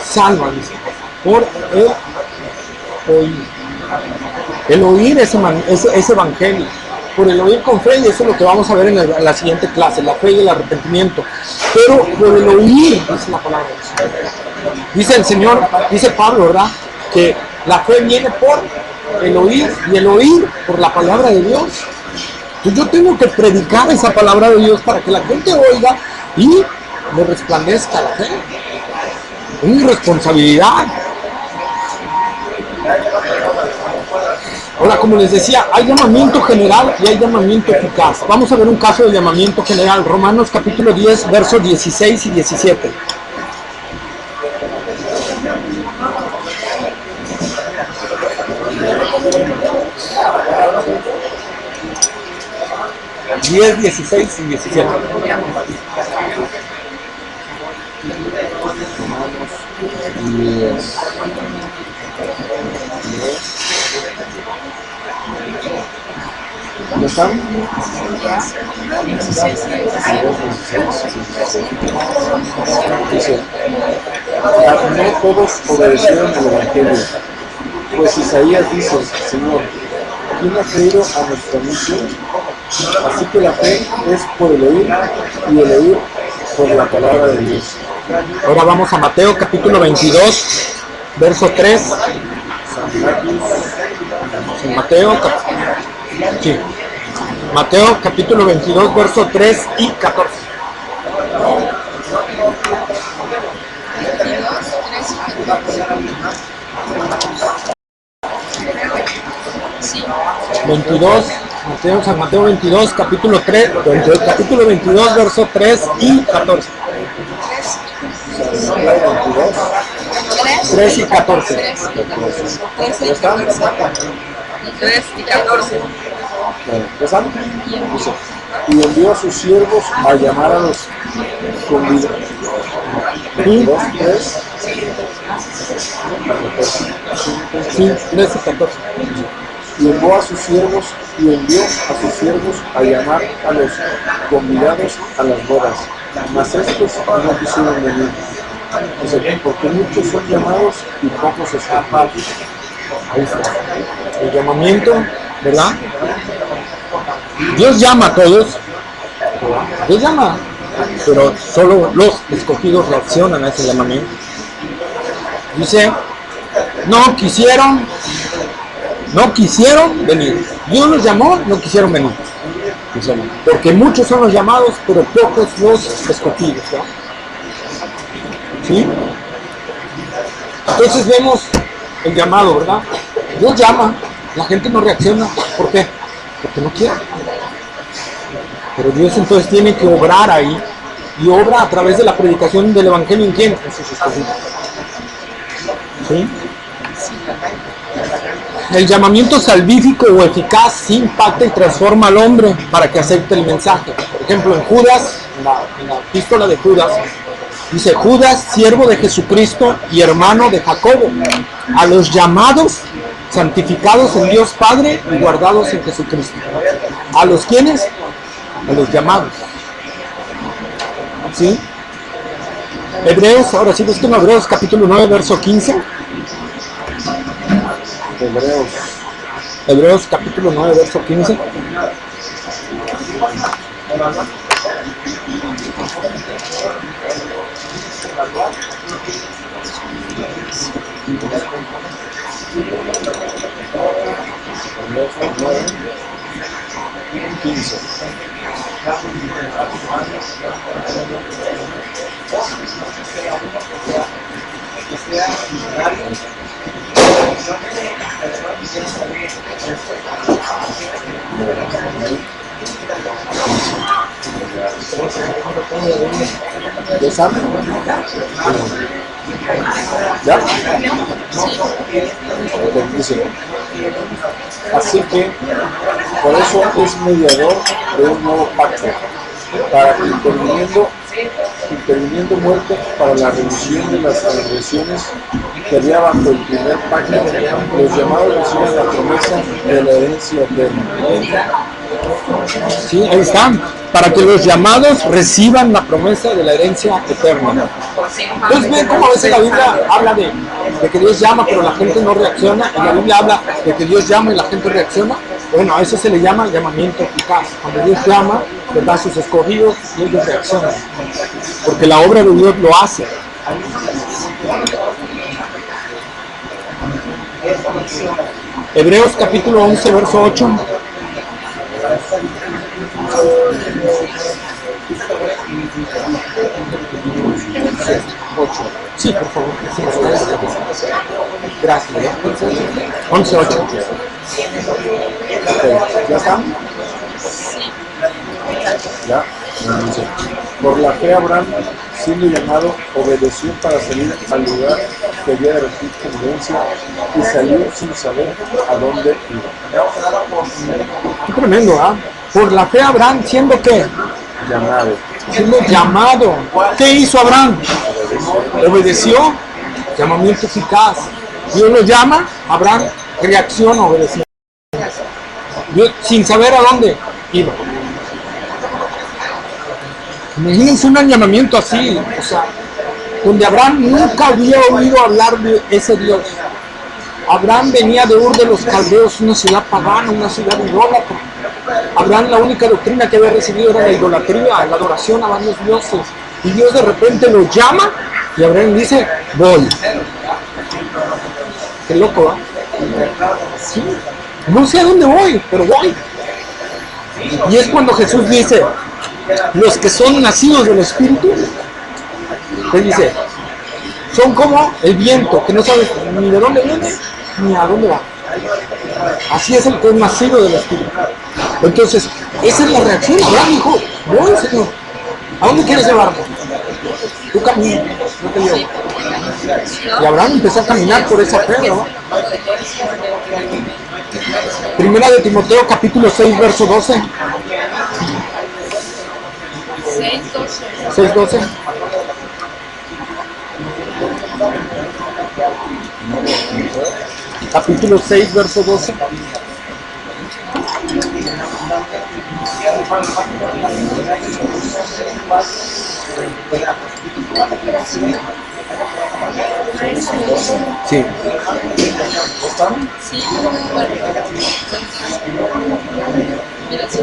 salva? Dice, por el oír. El oír es evangelio. Por el oír con fe, y eso es lo que vamos a ver en la siguiente clase, la fe y el arrepentimiento. Pero por el oír, dice la palabra de Dios. Dice el Señor, dice Pablo, ¿verdad? Que la fe viene por el oír y el oír por la palabra de Dios. Entonces yo tengo que predicar esa palabra de Dios para que la gente oiga y le resplandezca la fe. Es mi responsabilidad. Ahora, como les decía, hay llamamiento general y hay llamamiento eficaz. Vamos a ver un caso de llamamiento general. Romanos capítulo 10, versos 16 y 17. ...10, 16 y 17. ¿Dónde están? Dice, no todos obedecieron el Evangelio, pues Isaías dice, Señor, ¿quién ha creído a nuestro anuncio? Así que la fe es por el oír y el oír por la palabra de Dios. Ahora vamos a Mateo capítulo 22, verso 3. En Mateo capítulo 22, verso 3 y 14. 22, San Mateo 22, capítulo 22, verso 3 y 14. 3 y 14. 3 y 14. ¿Están? Dice, y envió a sus siervos a llamar a los convidados. 22, 3. Sí, 3 y 14. Y envió a sus siervos a llamar a los convidados a las bodas, mas estos no quisieron venir. Dice, porque muchos son llamados y pocos escogidos. Ahí está. El llamamiento, ¿verdad? Dios llama a todos. Dios llama, pero solo los escogidos reaccionan a ese llamamiento. Dice, no quisieron venir. Dios los llamó, no quisieron venir. Porque muchos son los llamados, pero pocos los escogidos, ¿no? ¿Sí? Entonces vemos el llamado, ¿verdad? Dios llama, la gente no reacciona. ¿Por qué? Porque no quiere. Pero Dios entonces tiene que obrar ahí, y obra a través de la predicación del Evangelio. ¿En quién? En sus escogidos. ¿Sí? El llamamiento salvífico o eficaz sí impacta y transforma al hombre para que acepte el mensaje. Por ejemplo, en Judas, en la epístola de Judas, Dice, Judas, siervo de Jesucristo y hermano de Jacobo, a los llamados, santificados en Dios Padre y guardados en Jesucristo. ¿A los quiénes? A los llamados. ¿Sí? Hebreos, ahora sí, busquen Hebreos capítulo 9, verso 15. Hebreos capítulo 9, verso 15. ¿Ya saben? ¿Ya? Ok, dice, así que por eso es mediador de un nuevo pacto, para que interviniendo muerte para la remisión de las transgresiones que había bajo el primer pacto, los llamados reciben la promesa de la herencia eterna. Sí, ahí están, para que los llamados reciban la promesa de la herencia eterna. Entonces ven cómo a veces la Biblia habla de que Dios llama pero la gente no reacciona, y la Biblia habla de que Dios llama y la gente reacciona. Bueno, a eso se le llama llamamiento eficaz. Cuando Dios llama, ¿verdad?, a sus escogidos y ellos reaccionan, porque la obra de Dios lo hace. Hebreos capítulo 11, verso 8. Sí, por favor. Gracias. 11, 8. ¿Ya están? ¿Ya? Dice, por la fe Abraham, siendo llamado, obedeció para salir al lugar que había de recibir como herencia y salió sin saber a dónde iba. Qué tremendo, ¿ah? Por la fe Abraham, siendo ¿qué? Llamado. Siendo llamado. ¿Qué hizo Abraham? Obedeció. Llamamiento eficaz. Dios lo llama, Abraham reacciona obedeciendo. Dios, sin saber a dónde iba. Imagínense un llamamiento así, o sea, donde Abraham nunca había oído hablar de ese Dios. Abraham venía de Ur de los Caldeos, una ciudad pagana, una ciudad idólatra. Abraham, la única doctrina que había recibido era la idolatría, la adoración a varios dioses. Y Dios de repente lo llama y Abraham dice, voy. Qué loco, ¿eh? Sí. No sé a dónde voy, pero voy. Y es cuando Jesús dice, los que son nacidos del Espíritu, ¿qué dice? Son como el viento, que no sabes ni de dónde viene, ni a dónde va. Así es el que es nacido del Espíritu. Entonces, esa es la reacción. Abraham dijo, voy, Señor. ¿A dónde quieres llevarme? Tú camina, no te llevo. Y Abraham empezó a caminar por esa fe, ¿no? Primera de Timoteo, capítulo 6, verso 12. 6, 12. Capítulo 6, verso 12. Sí. Sí, bueno. Mira, si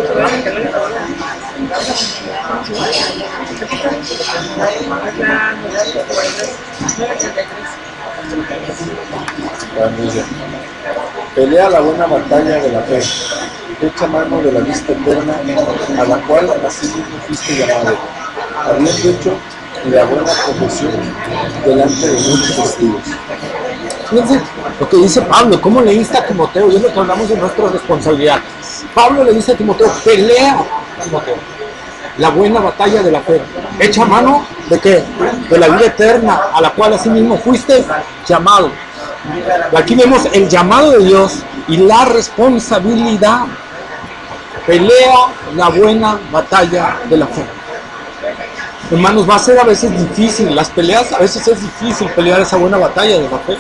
Dice, pelea la buena batalla de la fe, echa mano de la vista eterna, a la cual así mismo fuiste llamado, habiendo hecho la buena profesión delante de muchos testigos. Fíjense lo que dice Pablo, cómo le insta a Timoteo, y es lo que hablamos de nuestra responsabilidad. Pablo le dice a Timoteo, pelea, Timoteo, la buena batalla de la fe. Echa mano de qué? De la vida eterna, a la cual así mismo fuiste llamado. Y aquí vemos el llamado de Dios y la responsabilidad. Pelea la buena batalla de la fe. Hermanos, va a ser a veces difícil, las peleas, a veces es difícil pelear esa buena batalla de la fe.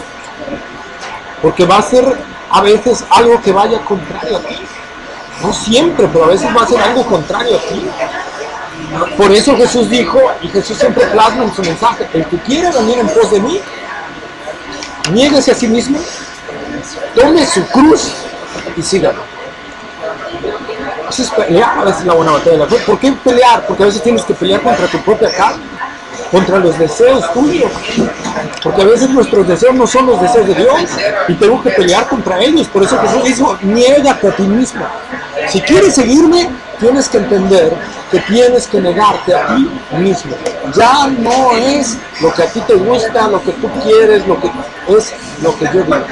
Porque va a ser a veces algo que vaya contrario a ti. No siempre, pero a veces va a ser algo contrario a ti. Por eso Jesús dijo, y Jesús siempre plasma en su mensaje, el que quiera venir en pos de mí, niéguese a sí mismo, tome su cruz y sígalo. Eso es pelear a veces la buena batalla de la fe. ¿Por qué pelear? Porque a veces tienes que pelear contra tu propia carne, contra los deseos tuyos. Porque a veces nuestros deseos no son los deseos de Dios y tengo que pelear contra ellos. Por eso Jesús dijo, niégate a ti mismo. Si quieres seguirme, tienes que entender que tienes que negarte a ti mismo. Ya no es lo que a ti te gusta, lo que tú quieres, lo que es lo que yo digo.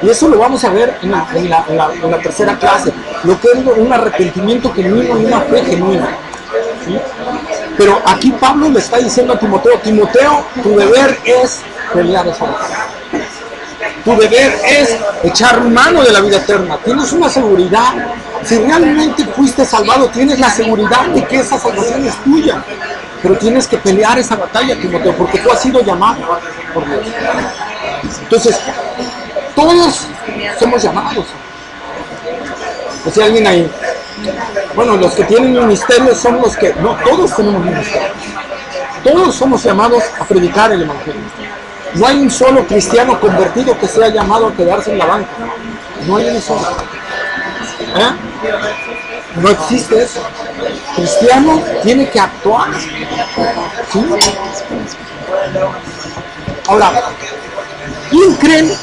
Y eso lo vamos a ver en la tercera clase, lo que es un arrepentimiento genuino y una fe genuina. ¿Sí? Pero aquí Pablo le está diciendo a Timoteo, Timoteo, tu deber es pelear esa batalla. Tu deber es echar mano de la vida eterna. Tienes una seguridad. Si realmente fuiste salvado, tienes la seguridad de que esa salvación es tuya. Pero tienes que pelear esa batalla, Timoteo, porque tú has sido llamado por Dios. Entonces, todos somos llamados. O sea, alguien ahí. Bueno, los que tienen ministerios son los que... No, todos tenemos ministerios. Todos somos llamados a predicar el Evangelio. No hay un solo cristiano convertido que sea llamado a quedarse en la banca. No hay uno solo. No existe eso. Cristiano tiene que actuar. ¿Sí? Ahora, ¿quién creen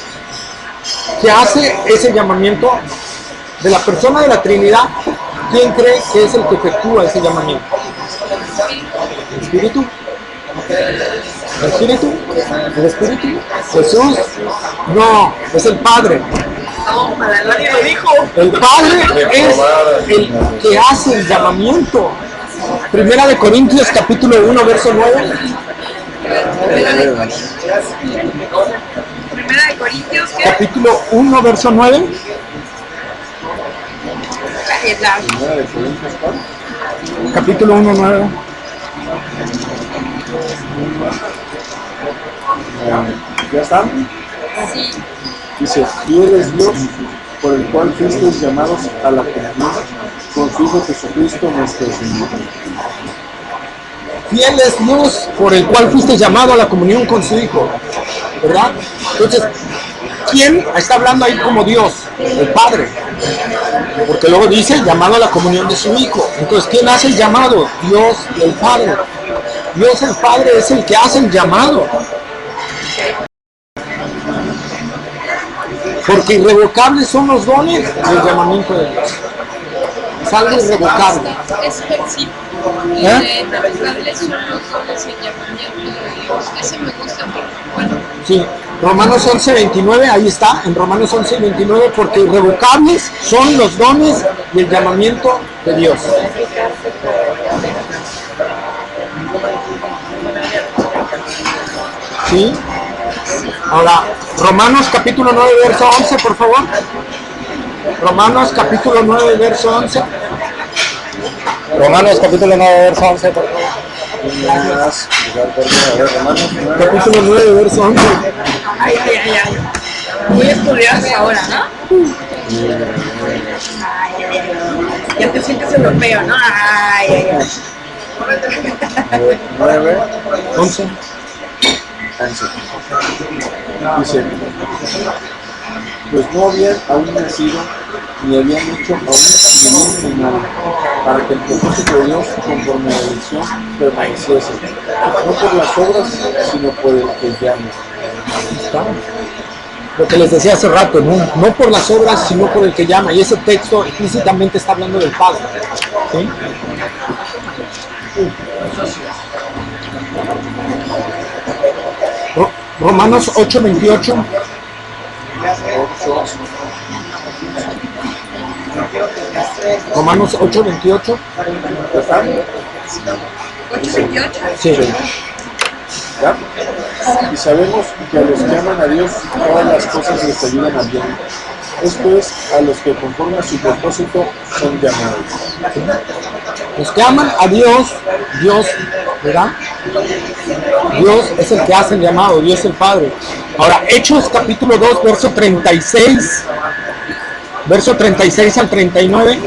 que hace ese llamamiento de la persona de la Trinidad? ¿Quién cree que es el que efectúa ese llamamiento? ¿El Espíritu? ¿El Espíritu? ¿El Espíritu? ¿Jesús? No, es el Padre. No, para nadie lo dijo. El Padre es el que hace el llamamiento. Primera de Corintios capítulo 1, verso 9. Primera de Corintios, ¿qué? Capítulo 1, verso 9. Capítulo 1, 9. ¿Ya están? Sí. Dice, fiel es Dios, por el cual fuisteis llamados a la comunión con su Hijo Jesucristo nuestro Señor. Fiel es Dios, por el cual fuiste llamado a la comunión con su Hijo, ¿verdad? Entonces, ¿quién está hablando ahí como Dios? El Padre. Porque luego dice, llamado a la comunión de su Hijo. Entonces, ¿quién hace el llamado? Dios, el Padre. Dios, el Padre, es el que hace el llamado. Porque irrevocables son los dones del llamamiento de Dios. Es algo irrevocable. Es específico. Irrevocables son los dones y el llamamiento de Dios. Ese me gusta porque, bueno. Sí, Romanos 11, 29, ahí está, en Romanos 11, 29, porque irrevocables son los dones y el llamamiento de Dios. ¿Sí? Ahora, Romanos capítulo 9, verso 11, por favor. Romanos capítulo 9, verso 11. Romanos capítulo 9, verso 11, por favor. Capítulo 9, verso 11. Ay. Muy estudiados ahora, ¿no? Ya te sientes europeo, ¿no? Ay. 9, 11. Dice, pues no habían aún nacido, ni habían hecho aún ningún nada, para que el propósito de Dios conforme a la elección permaneciese, no por las obras, sino por el que llama. Lo que les decía hace rato, no por las obras, sino por el que llama. Y ese texto explícitamente está hablando del Padre. ¿Sí? Romanos 8, 28. Romanos 8, 28. 8:28. Sí. ¿Ya? Y sabemos que a los que aman a Dios todas las cosas les ayudan a bien. Esto es, a los que conforme a su propósito son llamados. Los que aman a Dios, Dios, ¿verdad? Dios es el que hace el llamado, Dios el Padre. Ahora, Hechos capítulo 2, verso 36 al 39.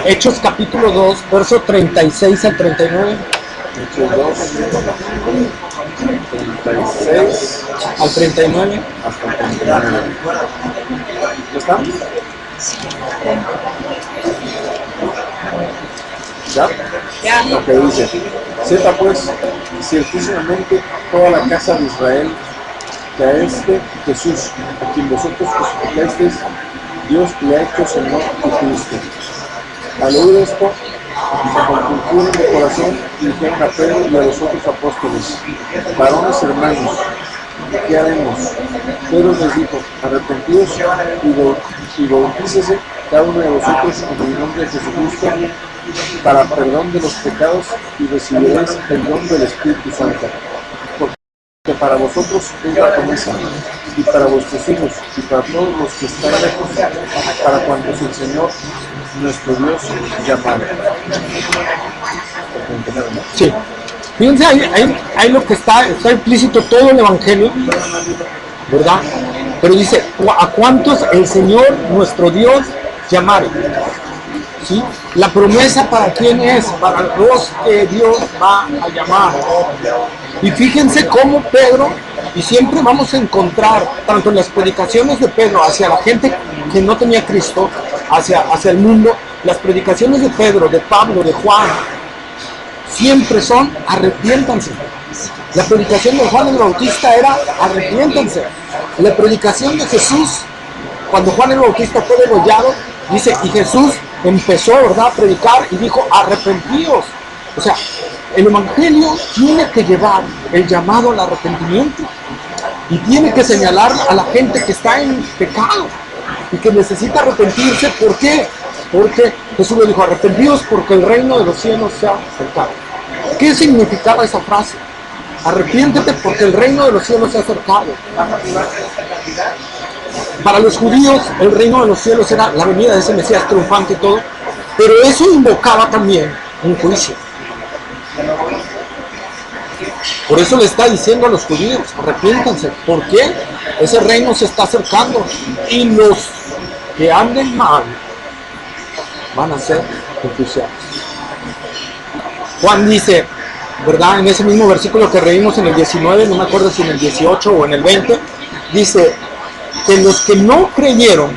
Hechos capítulo 2, verso 36 al 39. Hechos 2, 36 al 39. hasta el 39. ¿Ya está? ¿Ya? Ya. Ok, dice, sepa pues ciertísimamente toda la casa de Israel que a este Jesús, a quien vosotros crucificasteis, Dios le ha hecho Señor y Cristo. Al oír esto, se compungieron de corazón y dijeron a Pedro y a los otros apóstoles, varones hermanos, ¿qué haremos? Pedro les dijo, arrepentíos y bautícese cada uno de vosotros en el nombre de Jesucristo para perdón de los pecados y recibiréis el don del Espíritu Santo. Porque para vosotros es la promesa, y para vuestros hijos, y para todos los que están lejos, para cuantos el Señor, nuestro Dios, llamare. Sí. Fíjense, ahí lo que está implícito todo el Evangelio, ¿verdad? Pero dice, ¿a cuántos el Señor, nuestro Dios, llamare? ¿Sí? La promesa para quién es, para los que Dios va a llamar. Y fíjense cómo Pedro, y siempre vamos a encontrar, tanto en las predicaciones de Pedro hacia la gente que no tenía Cristo, hacia el mundo, las predicaciones de Pedro, de Pablo, de Juan, siempre son arrepiéntanse. La predicación de Juan el Bautista era arrepiéntanse. La predicación de Jesús, cuando Juan el Bautista fue degollado, dice, y Jesús empezó, ¿verdad?, a predicar y dijo, arrepentíos. O sea, el Evangelio tiene que llevar el llamado al arrepentimiento y tiene que señalar a la gente que está en pecado y que necesita arrepentirse. ¿Por qué? Porque Jesús le dijo, arrepentíos porque el reino de los cielos se ha acercado. ¿Qué significaba esa frase? Arrepiéntete porque el reino de los cielos se ha acercado. Para los judíos el reino de los cielos era la venida de ese Mesías triunfante y todo, pero eso invocaba también un juicio. Por eso le está diciendo a los judíos, arrepiéntanse, ¿por qué? Ese reino se está acercando y los que anden mal van a ser enjuiciados. Juan dice, ¿verdad? En ese mismo versículo que leímos en el 19, no me acuerdo si en el 18 o en el 20, dice que los que no creyeron,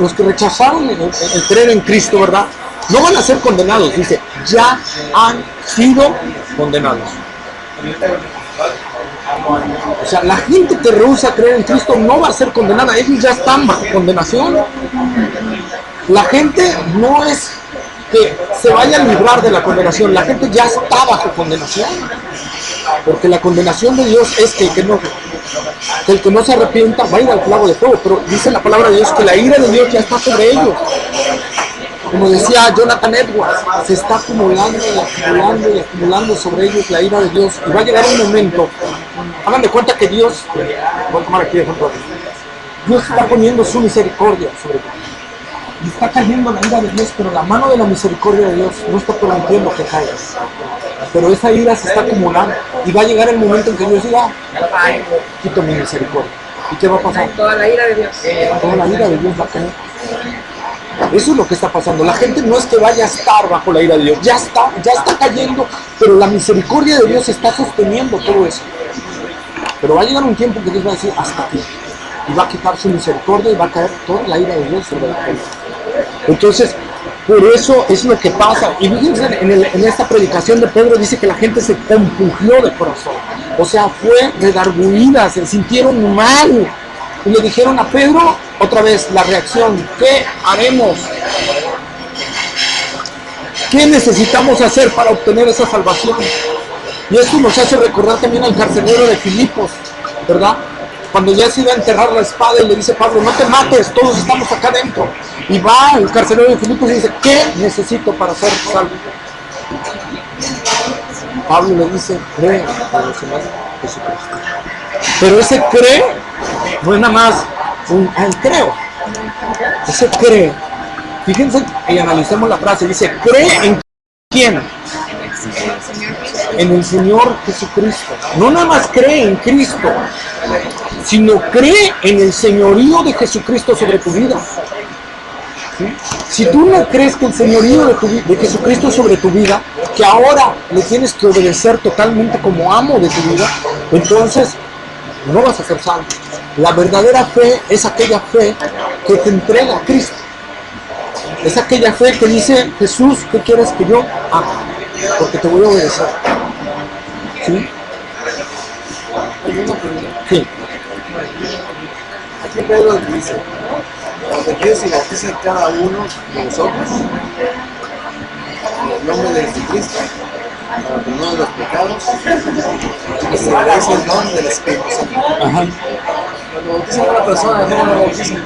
los que rechazaron el creer en Cristo, ¿verdad?, no van a ser condenados, dice, ya han sido condenados. O sea, la gente que rehúsa creer en Cristo no va a ser condenada, ellos ya están bajo condenación. La gente no es que se vaya a librar de la condenación, la gente ya está bajo condenación. Porque la condenación de Dios es que el que no se arrepienta va a ir al lago de fuego, pero dice la palabra de Dios que la ira de Dios ya está sobre ellos. Como decía Jonathan Edwards, se está acumulando y acumulando sobre ellos la ira de Dios. Y va a llegar un momento, hagan de cuenta que Dios, voy a tomar aquí ejemplo, Dios está poniendo su misericordia sobre ti. Y está cayendo la ira de Dios, pero la mano de la misericordia de Dios no está permitiendo que caigas. Pero esa ira se está acumulando. Y va a llegar el momento en que Dios diga, quito mi misericordia. ¿Y qué va a pasar? Toda la ira de Dios. Toda la ira de Dios va a caer. Eso es lo que está pasando. La gente no es que vaya a estar bajo la ira de Dios, ya está cayendo, pero la misericordia de Dios está sosteniendo todo eso. Pero va a llegar un tiempo que Dios va a decir hasta aquí, y va a quitar su misericordia y va a caer toda la ira de Dios sobre la gente. Entonces, por eso es lo que pasa. Y fíjense, en esta predicación de Pedro dice que la gente se compungió de corazón, o sea, fue redarguida, se sintieron mal. Y le dijeron a Pedro, otra vez, la reacción, ¿qué haremos? ¿Qué necesitamos hacer para obtener esa salvación? Y esto nos hace recordar también al carcelero de Filipos, ¿verdad? Cuando ya se iba a enterrar la espada y le dice Pablo, no te mates, todos estamos acá dentro. Y va el carcelero de Filipos y dice, ¿qué necesito para ser salvo? Pablo le dice, cree en el Señor Jesucristo. Pero ese cree no es nada más un creo. Ese cree Fíjense y analicemos la frase. Dice, cree en quién. En el Señor Jesucristo. No nada más cree en Cristo, sino cree en el señorío de Jesucristo sobre tu vida. ¿Sí? Si tú no crees que el señorío de Jesucristo sobre tu vida, que ahora le tienes que obedecer totalmente como amo de tu vida, entonces no vas a ser salvo. La verdadera fe es aquella fe que te entrega a Cristo. Es aquella fe que dice, Jesús, ¿qué quieres que yo haga? Porque te voy a obedecer. ¿Sí? Sí. Aquí Pedro dice, arrepentidos y bautizan cada uno de nosotros en el nombre de Jesucristo para el perdón de los pecados y se agradece el don del Espíritu Santo. Ajá. Cuando bautizan a una persona, ¿cómo la bautizan?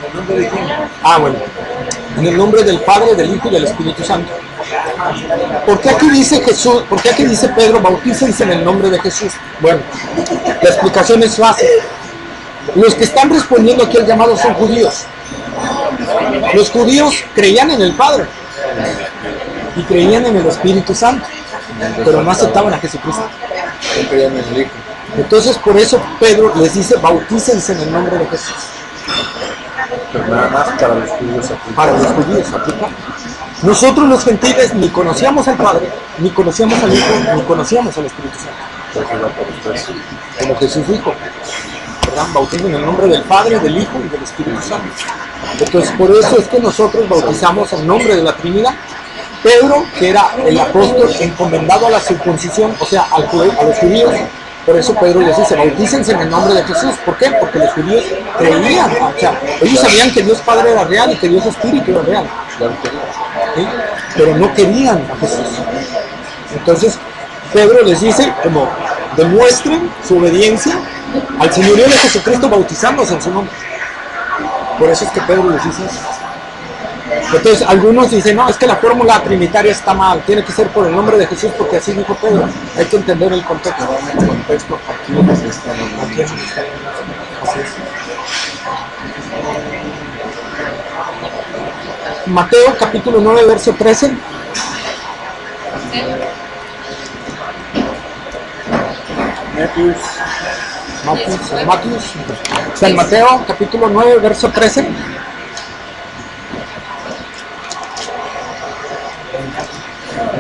¿En el nombre de quién? Ah, bueno. En el nombre del Padre, del Hijo y del Espíritu Santo. ¿Por qué aquí dice Jesús? ¿Por qué aquí dice Pedro, bautícense en el nombre de Jesús? Bueno, la explicación es fácil. Los que están respondiendo aquí al llamado son judíos. Los judíos creían en el Padre y creían en el Espíritu Santo, pero no aceptaban a Jesucristo. No creían en el Hijo. Entonces, por eso Pedro les dice, bautícense en el nombre de Jesús. Pero nada más para los judíos aplica. Para los judíos aplica. Nosotros los gentiles ni conocíamos al Padre, ni conocíamos al Hijo, ni conocíamos al Espíritu Santo. Entonces va por ustedes. Como Jesús dijo, ¿verdad? Bautismo en el nombre del Padre, del Hijo y del Espíritu Santo. Entonces, por eso es que nosotros bautizamos en nombre de la Trinidad. Pedro, que era el apóstol encomendado a la circuncisión, o sea, a los judíos, por eso Pedro les dice, bautícense en el nombre de Jesús. ¿Por qué? Porque los judíos creían, o sea, ellos sabían que Dios Padre era real y que Dios Espíritu era real, ¿sí? Pero no querían a Jesús. Entonces, Pedro les dice, como, demuestren su obediencia al señorío de Jesucristo bautizándose en su nombre. Por eso es que Pedro les dice eso. Entonces, algunos dicen, no, es que la fórmula trinitaria está mal, tiene que ser por el nombre de Jesús porque así dijo Pedro. Hay que entender el contexto. El contexto aquí es donde está hablando. Así es. Mateo capítulo 9, verso 13. San Mateo capítulo 9, verso 13.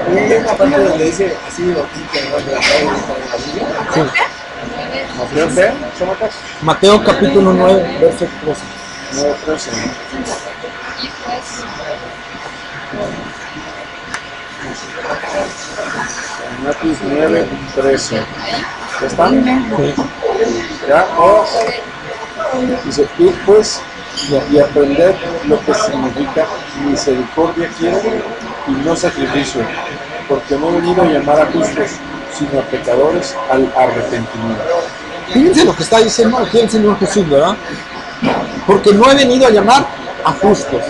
Y hay una parte donde dice así, bautiza en el nombre del Padre, en la Biblia. Sí. ¿Mateo qué? ¿Somatas? Mateo capítulo 9, verso 13. 9:13. Mateo 9:13. ¿Ya están? Sí. ¿Ya? Oh. Dice, ir pues y aprender lo que significa misericordia quiero y no sacrificio, porque no he venido a llamar a justos, sino a pecadores al arrepentimiento. Fíjense lo que está diciendo aquí el Señor Jesús, ¿verdad? Porque no he venido a llamar a justos.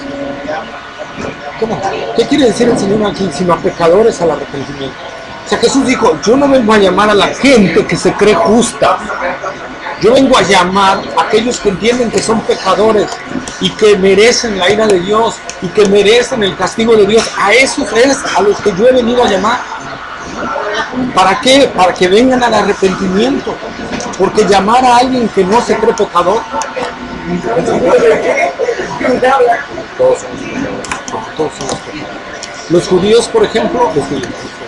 ¿Cómo? ¿Qué quiere decir el Señor aquí? Sino a pecadores al arrepentimiento. O sea, Jesús dijo, yo no vengo a llamar a la gente que se cree justa. Yo vengo a llamar a aquellos que entienden que son pecadores y que merecen la ira de Dios y que merecen el castigo de Dios. A esos es a los que yo he venido a llamar. ¿Para qué? Para que vengan al arrepentimiento. Porque llamar a alguien que no se cree pecador, todos somos pecadores. Los judíos, por ejemplo,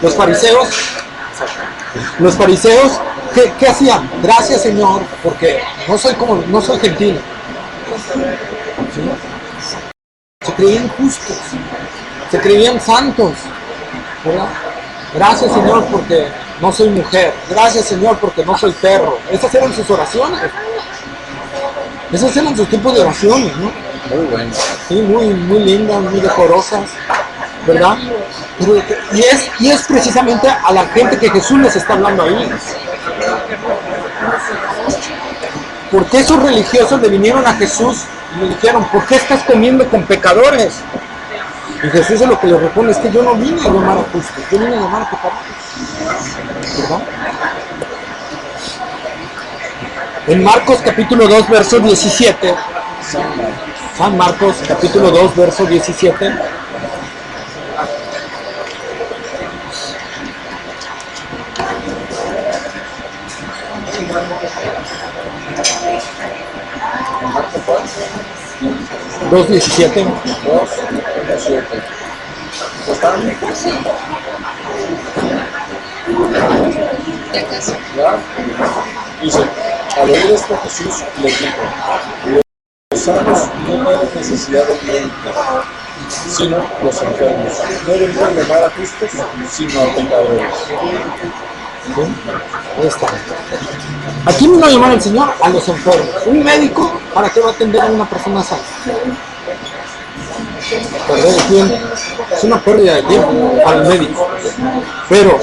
los fariseos, ¿qué hacían? Gracias, Señor, porque no soy gentil. ¿Sí? Se creían justos, se creían santos, ¿verdad? Gracias, Señor, porque no soy mujer. Gracias, Señor, porque no soy perro. Esas eran sus oraciones. Esos eran sus tipos de oraciones, ¿no? Muy bueno. Sí, muy lindas, muy decorosas, ¿verdad? Y es precisamente a la gente que Jesús les está hablando ahí. Porque esos religiosos le vinieron a Jesús y le dijeron, ¿por qué estás comiendo con pecadores? Y Jesús es lo que les responde, es que yo no vine a llamar a justos, yo vine a llamar a pecadores. ¿Verdad? En Marcos capítulo 2, verso 17, San Marcos capítulo 2, verso 17. Dos 17. 2:17. ¿Están? ¿Ya? Dice, al oír esto Jesús les dijo, los sanos no tienen necesidad de médico, sino los enfermos. No deben llamar a justos, sino a pecadores. ¿Sí? Ahí está. Aquí vino a llamar al Señor a los enfermos. Un médico, ¿para qué va a atender a una persona sana? Perder el tiempo. Es una pérdida de tiempo para el médico. Pero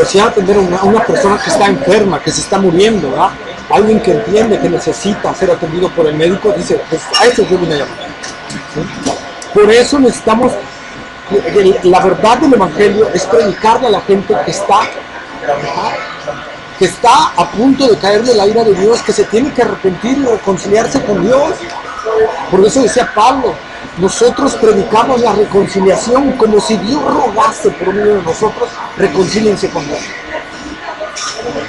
si va a atender a una persona que está enferma, que se está muriendo, ¿verdad? Alguien que entiende que necesita ser atendido por el médico, dice, pues a eso yo vine a llamar. ¿Sí? Por eso necesitamos, la verdad del Evangelio es predicarle a la gente que está a punto de caerle la ira de Dios, que se tiene que arrepentir y reconciliarse con Dios. Por eso decía Pablo, nosotros predicamos la reconciliación como si Dios rogase por medio de nosotros, reconcíliense con Dios.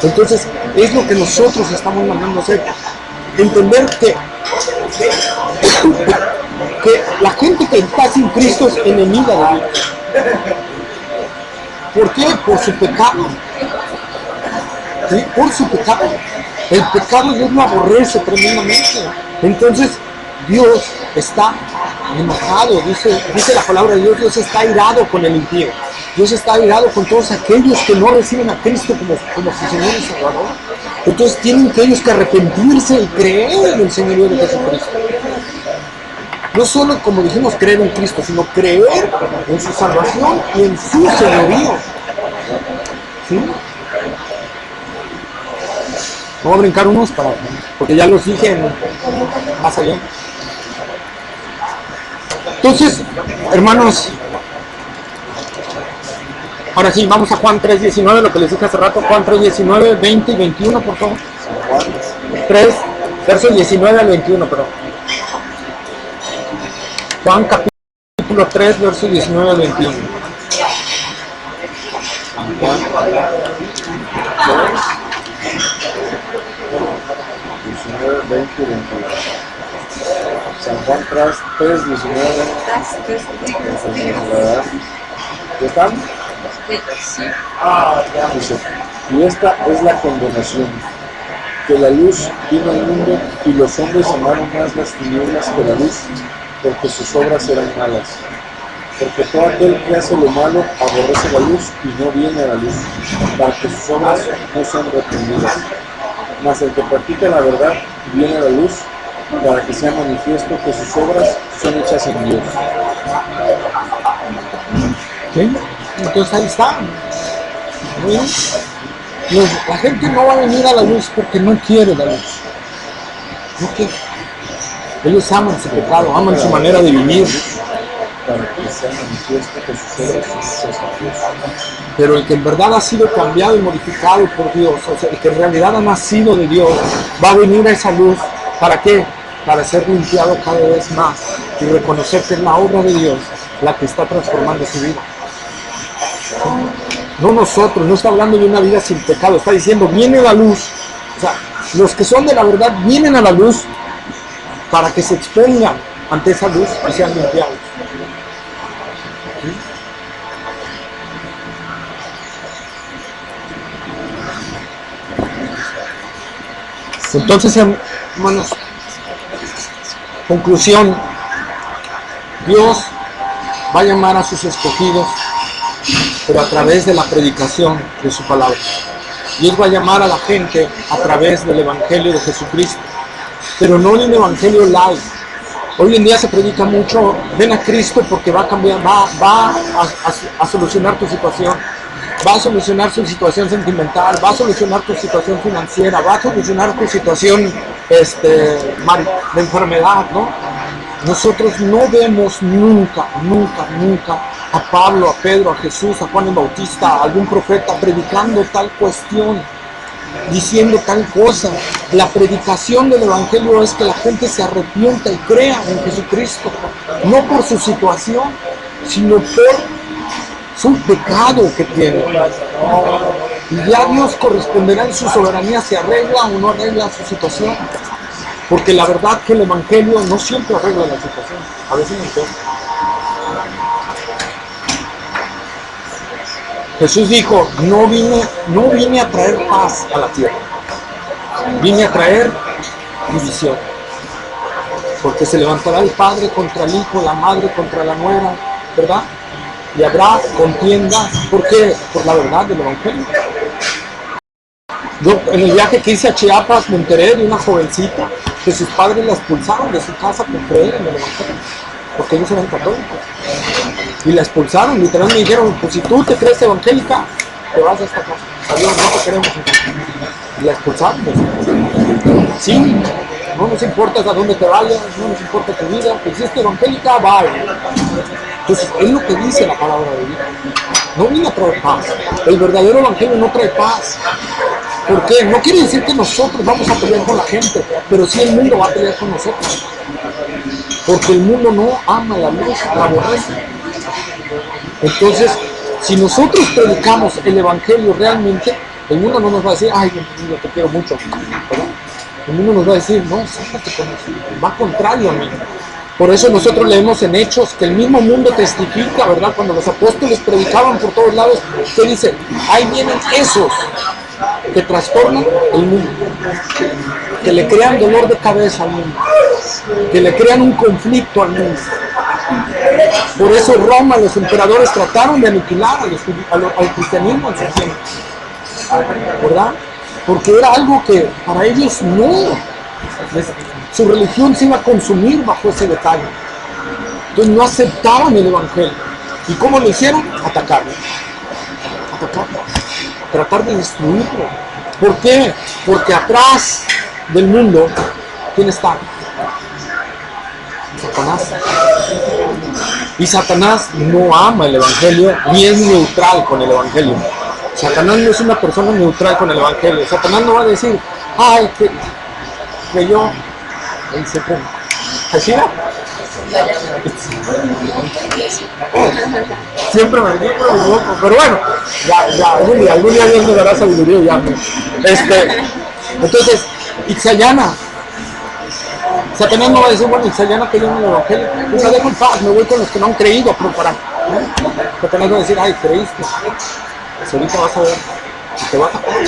Entonces, es lo que nosotros estamos mandando hacer. Entender que la gente que está sin Cristo es enemiga de Dios. ¿Por qué? Por su pecado. ¿Sí? Por su pecado. El pecado Dios lo aborrece tremendamente. Entonces, Dios está enojado, dice la palabra de Dios, Dios está airado con el impío. Dios está airado con todos aquellos que no reciben a Cristo como su Señor y Salvador. Entonces tienen que ellos que arrepentirse y creer en el Señorío de Jesucristo. No solo, como dijimos, creer en Cristo, sino creer en su salvación y en su señorío. ¿Sí? Vamos a brincar unos porque ya los dije más allá. Entonces, hermanos, ahora sí, vamos a Juan 3:19, lo que les dije hace rato, Juan 3:19, 20 y 21, por favor. 3, versos 19 al 21, perdón. Juan capítulo 3, versos 19 al 21. Juan 19, 20 y 21. San Juan 3, 19. ¿Ya están? Sí. Dice, y esta es la condenación, que la luz vino al mundo y los hombres amaron más las tinieblas que la luz, porque sus obras eran malas. Porque todo aquel que hace lo malo aborrece la luz y no viene a la luz, para que sus obras no sean reprendidas. Mas el que practica la verdad viene a la luz, para que sea manifiesto que sus obras son hechas en Dios. ¿Sí? Entonces ahí está. ¿Sí? La gente no va a venir a la luz porque no quiere la luz. No quiere. Ellos aman su pecado, aman su manera de vivir. Para que sea manifiesto que sus obras son hechas en Dios. Pero el que en verdad ha sido cambiado y modificado por Dios, o sea, el que en realidad ha nacido de Dios, va a venir a esa luz. ¿Para qué? Para ser limpiado cada vez más y reconocer que es la obra de Dios la que está transformando su vida. No nosotros, no está hablando de una vida sin pecado, está diciendo, viene la luz. O sea, los que son de la verdad vienen a la luz para que se expongan ante esa luz y sean limpiados. ¿Sí? Entonces, hermanos, conclusión, Dios va a llamar a sus escogidos, pero a través de la predicación de su palabra. Dios va a llamar a la gente a través del Evangelio de Jesucristo, pero no en el Evangelio light. Hoy en día se predica mucho, ven a Cristo porque va a cambiar, va a solucionar tu situación, va a solucionar tu situación sentimental, va a solucionar tu situación financiera, va a solucionar tu situación de enfermedad, ¿no? Nosotros no vemos nunca a Pablo, a Pedro, a Jesús, a Juan el Bautista, a algún profeta predicando tal cuestión. diciendo tal cosa. La predicación del Evangelio es que la gente se arrepienta y crea en Jesucristo, no por su situación, sino por su pecado que tiene. Y ya Dios corresponderá en su soberanía si arregla o no arregla su situación. Porque la verdad que el Evangelio no siempre arregla la situación, a veces no entiende. Jesús dijo, no vine a traer paz a la tierra, vine a traer división. Porque se levantará el padre contra el hijo, la madre contra la nuera, ¿verdad? Y habrá contienda. ¿Por qué? Por la verdad del Evangelio. Yo en el viaje que hice a Chiapas me enteré de una jovencita que sus padres la expulsaron de su casa por creer en el Evangelio, porque ellos eran católicos. Y la expulsaron, literalmente me dijeron, pues si tú te crees evangélica, te vas a esta casa. Adiós, no te queremos. Y la expulsaron. Sí, no nos importa a dónde te vayas, no nos importa tu vida, que si es evangélica, vaya. Entonces, es lo que dice la palabra de Dios. No viene a traer paz. El verdadero evangelio no trae paz. ¿Por qué? No quiere decir que nosotros vamos a pelear con la gente, pero sí el mundo va a pelear con nosotros. Porque el mundo no ama la luz, la aborrece. Entonces, si nosotros predicamos el evangelio realmente, el mundo no nos va a decir, ay, yo te quiero mucho, ¿verdad? El mundo nos va a decir, no, sácate con eso, va contrario a mí. Por eso nosotros leemos en Hechos que el mismo mundo testifica, ¿verdad? Cuando los apóstoles predicaban por todos lados, que dice, ahí vienen esos que trastornan el mundo, que le crean dolor de cabeza al mundo, que le crean un conflicto al mundo. Por eso Roma, los emperadores trataron de aniquilar al cristianismo en su tiempo, ¿verdad? Porque era algo que para ellos no, su religión se iba a consumir bajo ese detalle. Entonces no aceptaban el evangelio. ¿Y cómo lo hicieron? Atacarlo. Tratar de destruirlo. ¿Por qué? Porque atrás del mundo, ¿quién está? Satanás. Y Satanás no ama el evangelio ni es neutral con el evangelio. Satanás no es una persona neutral con el evangelio. Satanás no va a decir, ay, que yo, ¿Ashira? Siempre me equivoco, pero bueno, ya algún día Dios me dará sabiduría y ya. Entonces, Ixayana. Satanás no va a decir, bueno, Ixayana que yo en el evangelio, pues la dejo en paz, me voy con los que no han creído a preparar. Satanás va a decir, ay, creíste. Pues ahorita vas a ver, y te vas a comer.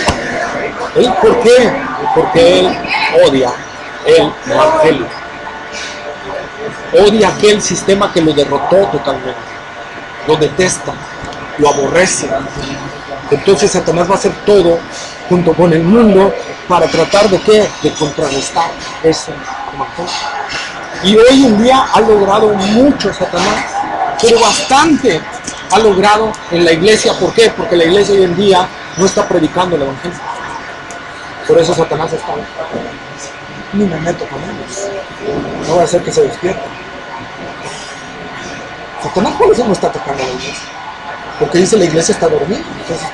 ¿Por qué? Porque él odia el evangelio. Odia aquel sistema que lo derrotó totalmente. Lo detesta, lo aborrece. Entonces Satanás va a hacer todo junto con el mundo para tratar de ¿qué? De contrarrestar ese evangelio. Y hoy en día ha logrado mucho Satanás, pero bastante ha logrado en la iglesia. ¿Por qué? Porque la iglesia hoy en día no está predicando el evangelio. Por eso Satanás está. Ni me meto con ellos. No voy a hacer que se despierten. Satanás por eso no está atacando a la iglesia. Porque dice la iglesia está dormida. Entonces,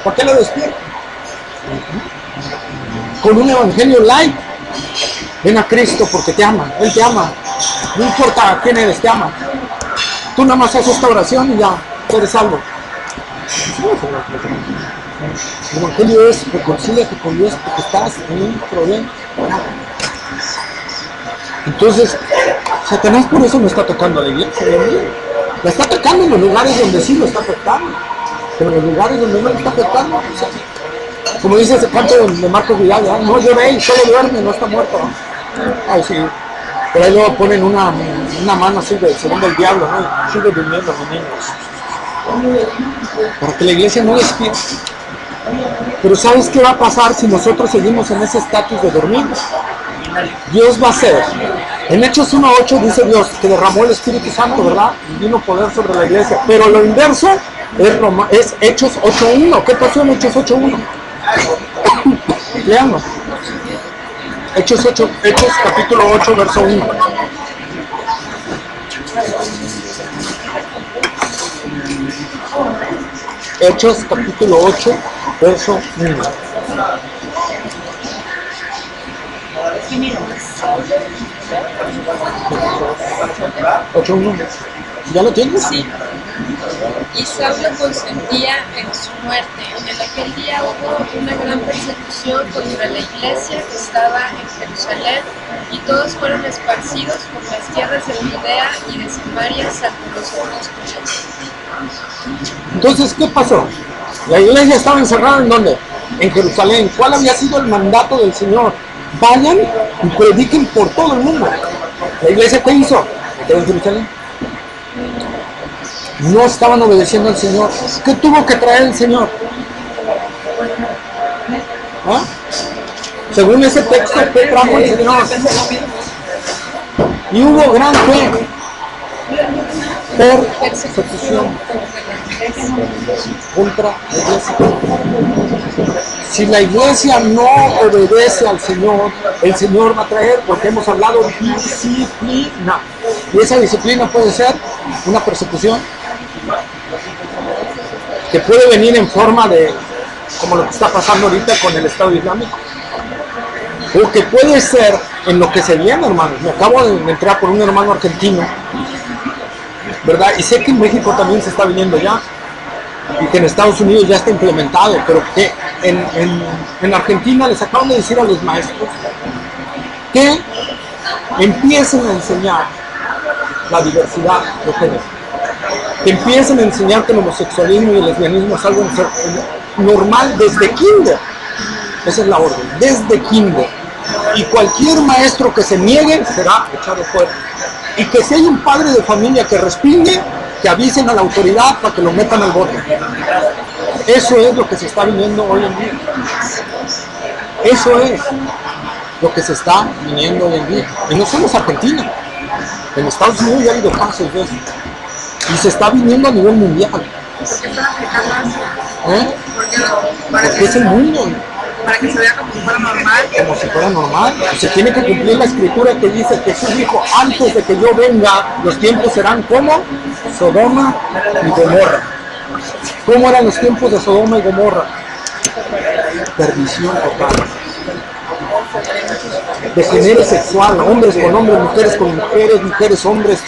¿para qué lo despierta? Con un evangelio light. Ven a Cristo porque te ama. Él te ama. No importa quién eres, te ama. Tú nada más haces esta oración y ya, eres salvo. El evangelio es reconcíliate con Dios porque estás en un problema. Entonces, Satanás por eso no está tocando a la iglesia. La está atacando en los lugares donde sí lo está afectando. Pero en los lugares donde no lo está afectando, o sea, como dice ese canto de Marcos Vidal, ¿verdad? No lloré, solo duerme, no está muerto. Ay, sí. Por ahí luego ponen una mano así según el diablo, ¿no? Sigue durmiendo los niños. Para que la iglesia no despierte. Pero ¿sabes qué va a pasar si nosotros seguimos en ese estatus de dormir? Dios va a hacer. En Hechos 1:8 dice Dios que derramó el Espíritu Santo, ¿verdad? Y vino poder sobre la iglesia. Pero lo inverso es Hechos 8:1. ¿Qué pasó en Hechos 8:1? Leamos. Hechos capítulo 8, verso 1. Hechos capítulo 8, verso 1. Ocho, uno. ¿Ya lo tienes? Sí. Y Saulo consentía en su muerte. En aquel día hubo una gran persecución contra la iglesia que estaba en Jerusalén, y todos fueron esparcidos por las tierras de Judea y de Samaria, salvo los apóstoles. Entonces, ¿qué pasó? La iglesia estaba encerrada ¿en dónde? En Jerusalén. ¿Cuál había sido el mandato del Señor? Vayan y prediquen por todo el mundo. ¿La iglesia qué hizo? Se quedó en Jerusalén. No estaban obedeciendo al Señor. ¿Qué tuvo que traer el Señor? ¿Ah? Según ese texto, ¿qué trajo el Señor? Y hubo gran persecución contra la iglesia. Si la iglesia no obedece al Señor, el Señor va a traer, porque hemos hablado de disciplina. Y esa disciplina puede ser una persecución que puede venir en forma de, como lo que está pasando ahorita con el Estado Islámico, o que puede ser en lo que se viene, hermanos. Me acabo de entrar por un hermano argentino, ¿verdad? Y sé que en México también se está viniendo ya, y que en Estados Unidos ya está implementado, pero que en Argentina les acaban de decir a los maestros que empiecen a enseñar la diversidad de género, que empiecen a enseñar que el homosexualismo y el lesbianismo es algo normal desde kinder. Esa es la orden, desde kinder. Y cualquier maestro que se niegue será echado fuera. Y que si hay un padre de familia que respingue, que avisen a la autoridad para que lo metan al bote. Eso es lo que se está viniendo hoy en día. Eso es lo que se está viniendo hoy en día. Y no solo es Argentina. En Estados Unidos ya ha habido casos de eso. Y se está viniendo a nivel mundial. Porque es el mundo. Para que se vea como si fuera normal. Como si fuera normal. Se tiene que cumplir la escritura que dice que Jesús dijo, antes de que yo venga, los tiempos serán como Sodoma y Gomorra. ¿Cómo eran los tiempos de Sodoma y Gomorra? Perdición total. Degenere sexual, hombres con hombres, mujeres con mujeres, mujeres, hombres.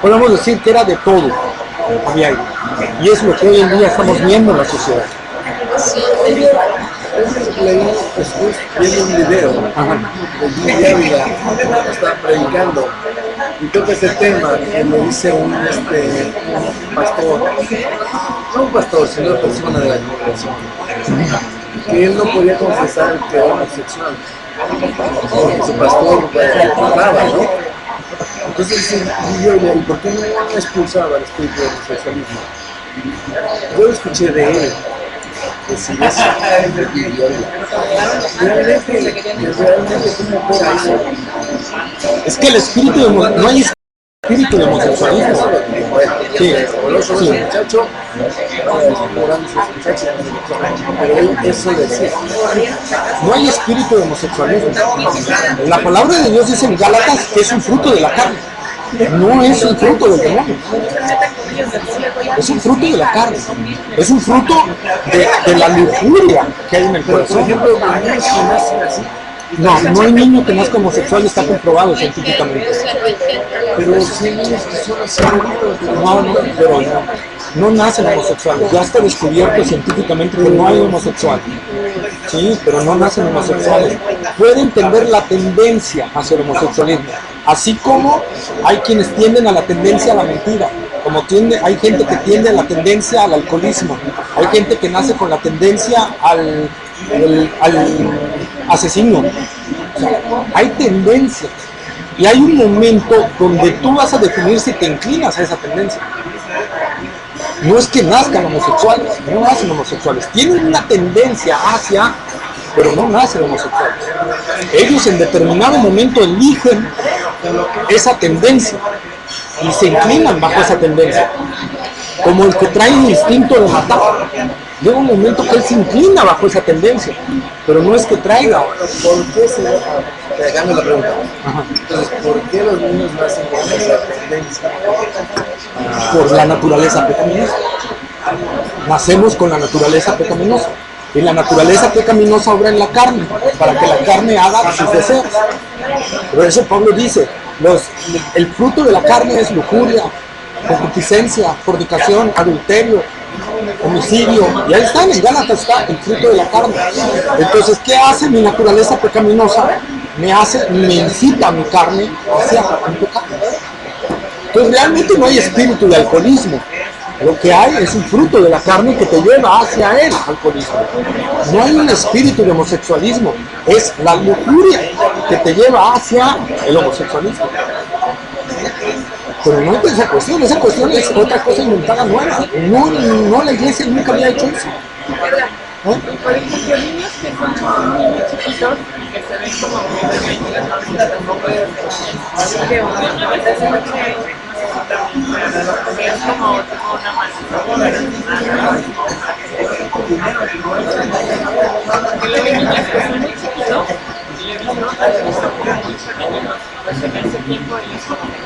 Podemos decir que era de todo. Había ahí. Y es lo que hoy en día estamos viendo en la sociedad. Leí Jesús viendo un video de Jim Ávila, está predicando y toca ese tema que lo dice un pastor, no un pastor, sino una persona de la congregación, que él no podía confesar que era homosexual porque su pastor hablaba, ¿no? Entonces dice, ¿y por qué no expulsaba el espíritu del homosexualismo? Yo lo escuché de él. Decir eso. Realmente, ¿cómo opera eso? Es que el espíritu de no hay espíritu de homosexualismo. Sí, sí. Pero eso decía. No hay espíritu de homosexualismo. La palabra de Dios dice en Gálatas que es un fruto de la carne. No es un fruto del demonio. Es un fruto de la carne. Es un fruto de la lujuria que hay en el corazón. Por ejemplo, los niños que nacen así. No hay niño que nazca homosexual y está comprobado científicamente. Pero sí hay niños que son así. Pero no nacen homosexuales. Ya está descubierto científicamente que no hay homosexuales. Sí, pero no nacen homosexuales. Pueden tener la tendencia hacia el homosexualismo. Así como hay quienes tienden a la tendencia a la mentira. Hay gente que tiende a la tendencia al alcoholismo. Hay gente que nace con la tendencia al asesino. O sea, hay tendencias. Y hay un momento donde tú vas a definir si te inclinas a esa tendencia. No es que nazcan homosexuales, no nacen homosexuales. Tienen una tendencia hacia, pero no nacen homosexuales. Ellos en determinado momento eligen esa tendencia y se inclinan bajo esa tendencia. Como el que trae el instinto de matar. Llega un momento que él se inclina bajo esa tendencia, pero no es que traiga. ¿Por qué se hagamos la pregunta? Ajá. Entonces, ¿por qué los niños nacen con esa tendencia? Por la naturaleza pecaminosa. Nacemos con la naturaleza pecaminosa. Y la naturaleza pecaminosa obra en la carne, para que la carne haga sus deseos. Por eso Pablo dice, el fruto de la carne es lujuria, concupiscencia, fornicación, adulterio, homicidio. Y ahí está, en Gálatas está el fruto de la carne. Entonces, ¿qué hace mi naturaleza pecaminosa? Me incita a mi carne hacia el pecado. Entonces, realmente no hay espíritu de alcoholismo. Lo que hay es un fruto de la carne que te lleva hacia el alcoholismo. No hay un espíritu de homosexualismo, es la lujuria que te lleva hacia el homosexualismo. Pero no es esa cuestión es otra cosa inventada nueva. No, la iglesia nunca había hecho eso. Por ejemplo, niños que son muy chiquitos y que se ven como muy femeninos, ahorita tampoco es que obviamente es lo que es como una manera. Porque luego hay niños que son muy chiquitos y he visto como muy femeninos, pues en ese tiempo ellos como que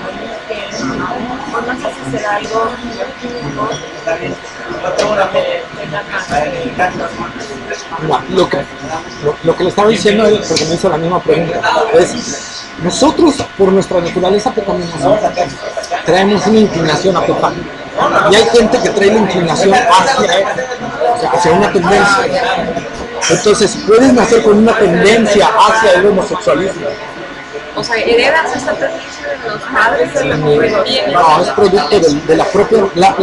no sé si será algo lo que le estaba diciendo él, porque me hizo la misma pregunta, es nosotros por nuestra naturaleza pecaminosa traemos una inclinación a pecar y hay gente que trae la inclinación hacia una tendencia. Entonces puedes nacer con una tendencia hacia el homosexualismo. O sea, ¿heredas esta tendencia de los padres de la juventud? No, es producto de la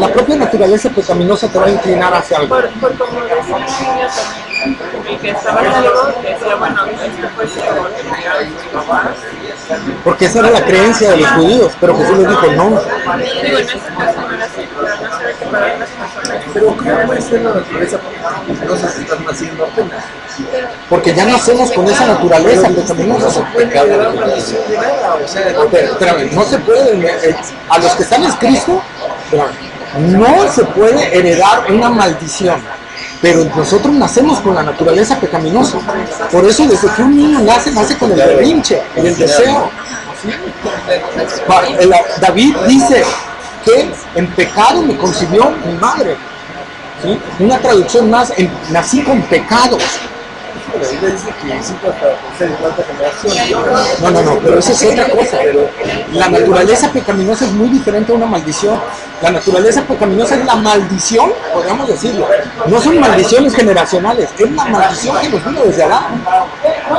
propia naturaleza pecaminosa te va a inclinar hacia algo. Por como decía un niño también, el que estaba algo, decía, bueno, esto fue ciego porque me llegaron sus papás. Porque esa era la creencia de los judíos, pero Jesús les dijo no. Digo, en este caso no era así, pero no se ve que para otras personas. Pero ¿cómo puede ser la naturaleza? No sé si están naciendo apenas. Porque ya nacemos con esa naturaleza pecaminosa. Espérame, no se puede, a los que están en Cristo, no se puede heredar una maldición, pero nosotros nacemos con la naturaleza pecaminosa. Por eso desde que un niño nace con el berrinche, el deseo. David dice que en pecado me concibió mi madre. ¿Sí? Una traducción más, nací con pecados. No, pero eso es otra cosa. Pero la naturaleza pecaminosa es muy diferente a una maldición. La naturaleza pecaminosa es la maldición, podríamos decirlo. No son maldiciones generacionales, es la maldición que nos vino desde Adán.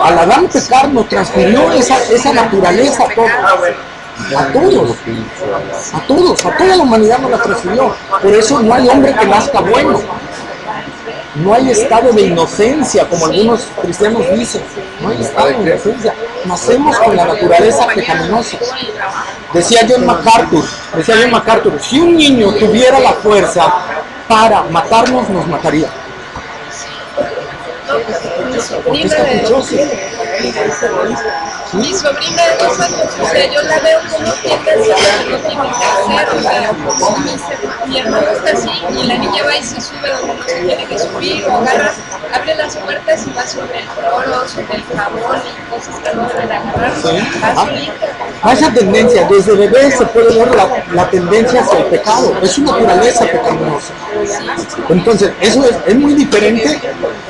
Al Adán pecar nos transfirió esa naturaleza a toda la humanidad nos la transfirió. Por eso no hay hombre que nazca bueno. No hay estado de inocencia, como algunos cristianos dicen. No hay estado de inocencia. Nacemos con la naturaleza pecaminosa. Decía John MacArthur, si un niño tuviera la fuerza para matarnos, nos mataría. Porque es caprichoso. Mi sobrina de 2 años, o sea, yo la veo como tiende a hacer lo que no tiene que hacer, o sea, mi hermano está así y la niña va y se sube donde no se tiene que subir, o agarra, abre las puertas y va sobre el cloro, sobre el jabón y cosas que no deben agarrar, va solita. Esa tendencia, desde bebé se puede ver la tendencia hacia el pecado, es su naturaleza pecaminosa. Entonces, eso es muy diferente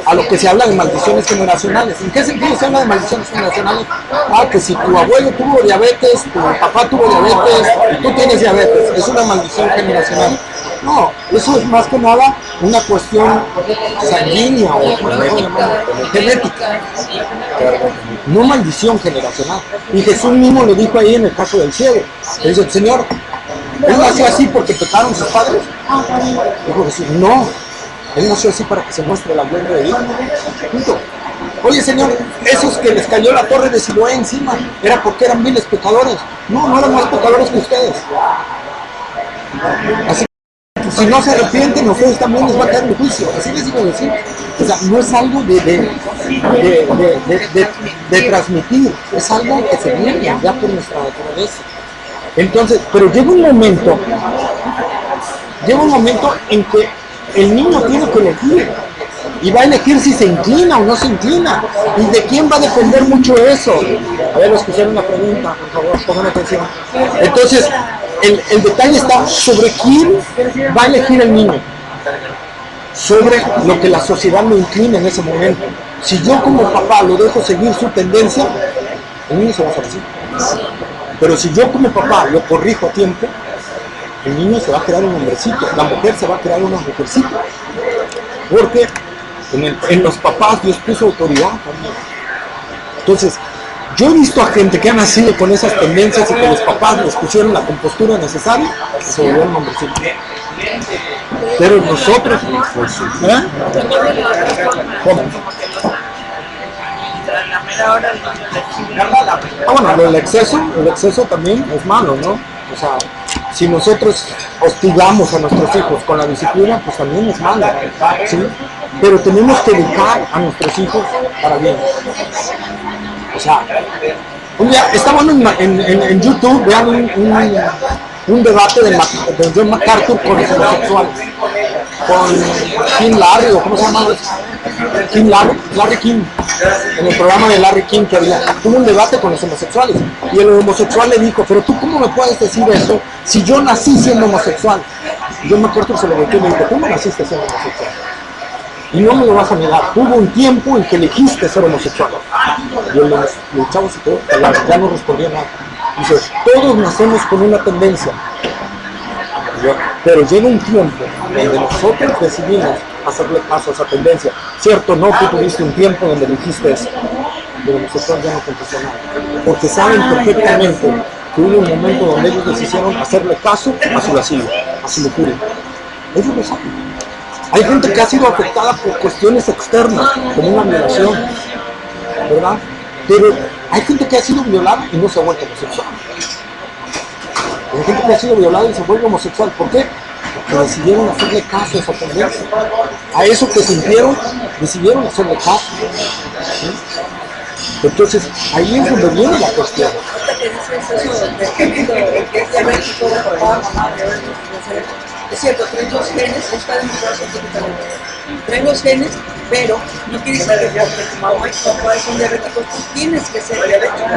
a lo que se habla de maldiciones generacionales. ¿En qué sentido se habla de maldiciones generacionales? Que si tu abuelo tuvo diabetes, tu papá tuvo diabetes, y tú tienes diabetes, es una maldición generacional. No, eso es más que nada una cuestión sanguínea o genética, no maldición generacional. Y Jesús mismo lo dijo ahí en el caso del ciego. Le dice, Señor, ¿él nació así porque pecaron sus padres? Dijo Jesús, no, él nació así para que se muestre la gloria de Dios. Punto. Oye, Señor, esos que les cayó la torre de Siloé encima, ¿era porque eran miles pecadores? No eran más pecadores que ustedes. Así que si no se arrepienten, a ustedes también les va a caer el juicio. Así les digo decir. O sea, no es algo de transmitir, es algo que se viene ya por nuestra naturaleza. Entonces, pero llega un momento en que el niño tiene que elegir. Y va a elegir si se inclina o no se inclina. ¿Y de quién va a depender mucho eso? A ver, escucharon una pregunta, por favor, pongan atención. Entonces, el detalle está sobre quién va a elegir el niño. sobre lo que la sociedad me inclina en ese momento. Si yo como papá lo dejo seguir su tendencia, el niño se va a hacer así. Pero si yo como papá lo corrijo a tiempo, el niño se va a crear un hombrecito, la mujer se va a crear una mujercita. Porque en los papás Dios puso autoridad también. Entonces, yo he visto a gente que ha nacido con esas tendencias y que los papás les pusieron la compostura necesaria y se volvieron hombrecitos. Pero nosotros, ¿eh? ¿Cómo? Bueno, el exceso también es malo, ¿no? O sea, si nosotros hostigamos a nuestros hijos con la disciplina, pues también es malo, ¿sí? Pero tenemos que educar a nuestros hijos para bien. O sea, un día estaba en YouTube, vean un debate de John MacArthur con los homosexuales, con King Larry, o ¿cómo se llama? Larry King, en el programa de Larry King que había, tuvo un debate con los homosexuales, y el homosexual le dijo, pero tú ¿cómo me puedes decir eso si yo nací siendo homosexual? Y John MacArthur se lo volteó y le dijo, tú no naciste siendo homosexual, y no me lo vas a negar, hubo un tiempo en que elegiste ser homosexual. Y el chavo se quedó callado, ya no respondía nada. Dice, todos nacemos con una tendencia, pero llega un tiempo donde nosotros decidimos hacerle caso a esa tendencia. Cierto, no, tú tuviste un tiempo donde dijiste eso, pero nosotros ya no contestó nada, porque saben perfectamente que hubo un momento donde ellos decidieron hacerle caso a su lascivia, a su locura. Ellos lo saben. Hay gente que ha sido afectada por cuestiones externas, como una violación, ¿verdad? Pero hay gente que ha sido violada y no se ha vuelto homosexual. Hay gente que ha sido violada y se vuelve homosexual. ¿Por qué? Porque decidieron hacerle caso a esa tendencia. A eso que sintieron, decidieron hacerle caso. ¿Sí? Entonces, ahí es donde viene la cuestión. Es cierto, traen los genes, está demostrado científicamente. Traen los genes, pero no quiere decir que porque tu mamá y tu papá son diabéticos, tú tienes que ser diabético,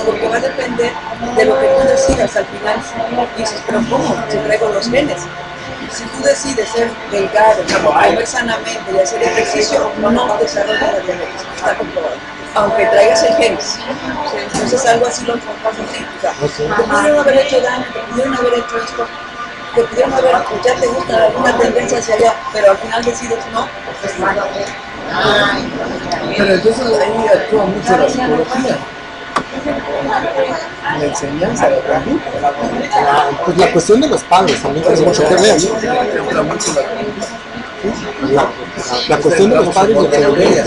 porque va a depender de lo que tú decidas al final. Y dices, pero ¿cómo? Si traigo los genes. Si tú decides ser delgado, comer sanamente y hacer ejercicio, no desarrollas la diabetes, está comprobado. Aunque traigas el genes. Entonces algo así lo enfocas así. O sea, te pudieron haber hecho daño, te pudieron haber hecho esto. Que pudieron haber, pues ya te gusta alguna tendencia hacia allá, pero al final decides no, pues nada. Pero entonces ahí actúa mucho la psicología, la enseñanza, la conducta. Pues la cuestión de los padres también tiene mucho que ver. La cuestión de los padres de la vida.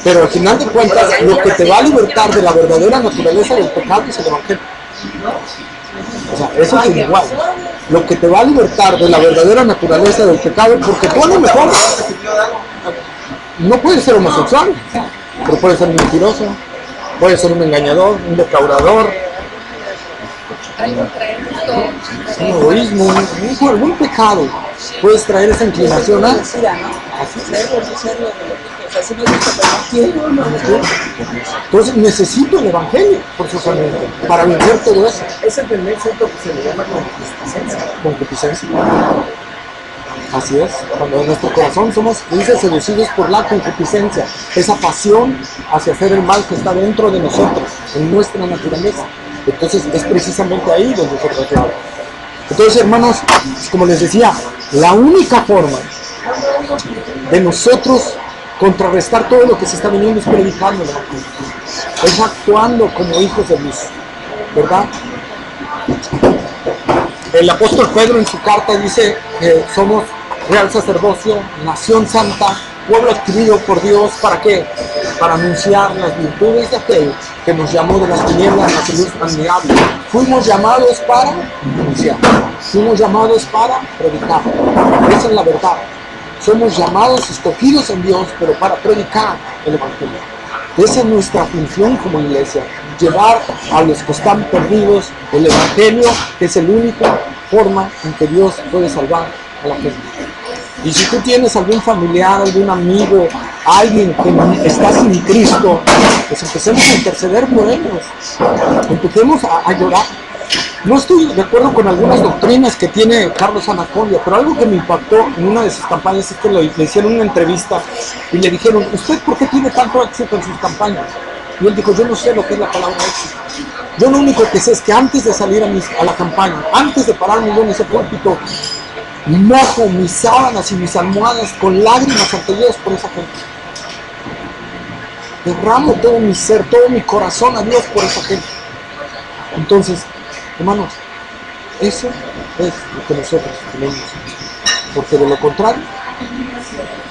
Pero al final de cuentas, lo que te va a libertar de la verdadera naturaleza del pecado es el Evangelio. O sea, eso es igual. Lo que te va a libertar de la verdadera naturaleza del pecado, porque tú a lo mejor no puedes ser homosexual, pero puedes ser mentiroso, puedes ser un engañador, un defraudador, un egoísmo, un pecado. Puedes traer esa inclinación a entonces necesito el Evangelio forzosamente para vencer todo eso. Ese primer centro que se le llama concupiscencia. Concupiscencia. Así es, cuando en nuestro corazón somos, dice, seducidos por la concupiscencia, esa pasión hacia hacer el mal que está dentro de nosotros, en nuestra naturaleza. Entonces es precisamente ahí donde se trata. Entonces, hermanos, como les decía, la única forma de nosotros contrarrestar todo lo que se está viniendo es predicando, es actuando como hijos de luz, ¿verdad? El apóstol Pedro en su carta dice que somos real sacerdocio, nación santa, pueblo adquirido por Dios, ¿para qué? Para anunciar las virtudes de aquel que nos llamó de las tinieblas a su luz admirable. Fuimos llamados para anunciar, fuimos llamados para predicar. Esa es la verdad. Somos llamados, escogidos en Dios, pero para predicar el Evangelio. Esa es nuestra función como iglesia, llevar a los que están perdidos el Evangelio, que es la única forma en que Dios puede salvar a la gente. Y si tú tienes algún familiar, algún amigo, alguien que está sin Cristo, pues empecemos a interceder por ellos, empecemos a llorar, No estoy de acuerdo con algunas doctrinas que tiene Carlos Anacondia, pero algo que me impactó en una de sus campañas es que le hicieron una entrevista y le dijeron, ¿usted por qué tiene tanto éxito en sus campañas? Y él dijo, yo no sé lo que es la palabra éxito. Yo lo único que sé es que antes de salir a la campaña, antes de pararme yo en ese púlpito, mojo mis sábanas y mis almohadas con lágrimas ante Dios por esa gente. Derramo todo mi ser, todo mi corazón a Dios por esa gente. Entonces, hermanos, eso es lo que nosotros tenemos. Porque de lo contrario,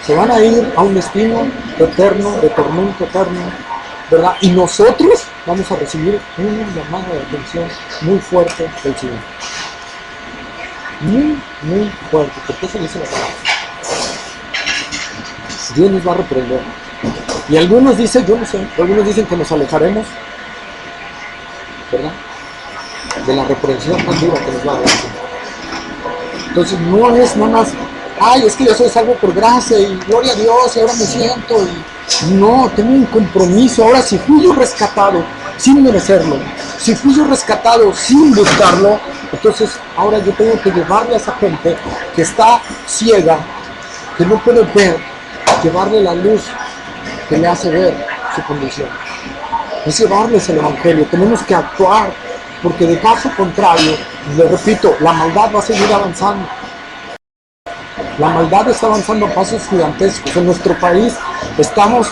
se van a ir a un destino eterno, de tormento eterno, ¿verdad? Y nosotros vamos a recibir una llamada de atención muy fuerte del Señor. Muy fuerte, porque eso dice la palabra. Dios nos va a reprender. Y algunos dicen, yo no sé, algunos dicen que nos alejaremos, ¿verdad?, de la reprensión tan dura que nos va a dar. Entonces no es nada más, ay, es que yo soy salvo por gracia y gloria a Dios y ahora me siento. Y no, tengo un compromiso. Ahora, si fui yo rescatado sin merecerlo, si fui yo rescatado sin buscarlo, entonces ahora yo tengo que llevarle a esa gente que está ciega, que no puede ver, llevarle la luz que le hace ver su condición. Es llevarles el evangelio. Tenemos que actuar, porque de caso contrario, les repito, la maldad va a seguir avanzando. La maldad está avanzando a pasos gigantescos. En nuestro país estamos,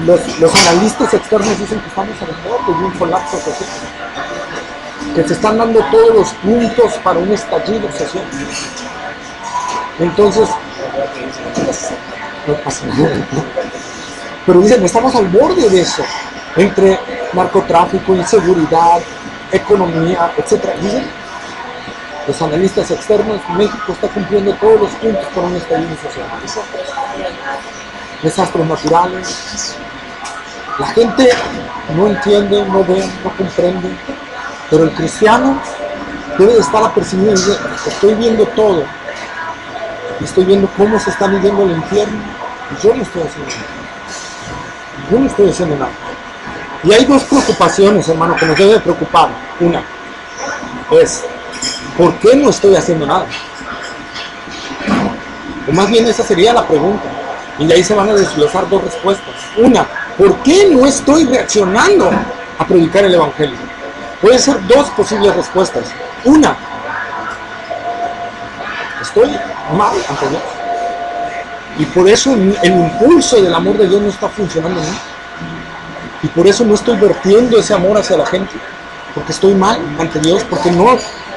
los analistas externos dicen que estamos a los borde de un colapso social, que se están dando todos los puntos para un estallido social. Entonces, no pasa nada. Pero dicen, estamos al borde de eso, entre narcotráfico, inseguridad, economía, etc. Dicen los analistas externos, México está cumpliendo todos los puntos para un estallido social. Desastres naturales. La gente no entiende, no ve, no comprende, pero el cristiano debe de estar apercibido y decir, estoy viendo todo, estoy viendo cómo se está viviendo el infierno y yo no estoy haciendo nada. Yo no estoy haciendo nada. Y hay dos preocupaciones, hermano, que nos debe de preocupar. Una es, ¿por qué no estoy haciendo nada? O más bien esa sería la pregunta. Y de ahí se van a desglosar dos respuestas. Una, ¿por qué no estoy reaccionando a predicar el evangelio? Pueden ser dos posibles respuestas. Una, estoy mal ante Dios. Y por eso el impulso del amor de Dios no está funcionando en mí. Y por eso no estoy vertiendo ese amor hacia la gente. Porque estoy mal ante Dios, porque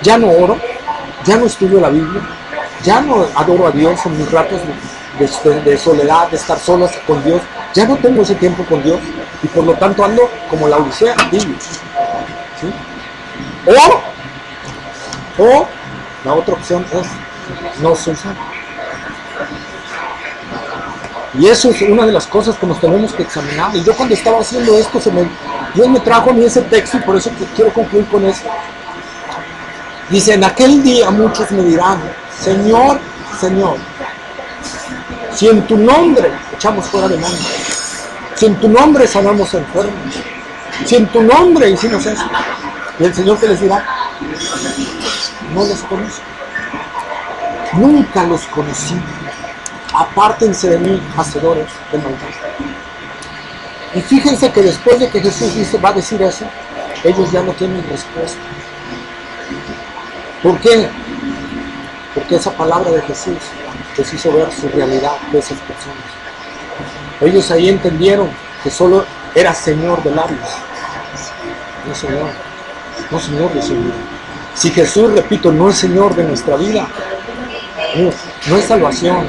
ya no oro, ya no estudio la Biblia, ya no adoro a Dios en mis ratos de soledad, de estar solos con Dios. Ya no tengo ese tiempo con Dios. Y por lo tanto ando como la Odisea, ¿sí? O la otra opción es, no soy salvo. Y eso es una de las cosas que nos tenemos que examinar. Y yo cuando estaba haciendo esto, Dios me trajo a mí ese texto y por eso quiero concluir con eso. Dice, en aquel día muchos me dirán, Señor, Señor, si en tu nombre echamos fuera demonios, si en tu nombre sanamos enfermos, si en tu nombre hicimos eso. Y el Señor que les dirá, no los conozco, nunca los conocí. Apártense de mí, hacedores de maldad. Y fíjense que después de que Jesús va a decir eso, ellos ya no tienen respuesta. ¿Por qué? Porque esa palabra de Jesús les hizo ver su realidad de esas personas. Ellos ahí entendieron que solo era Señor de labios. No Señor. No Señor de su vida. Si Jesús, repito, no es Señor de nuestra vida, no es salvación.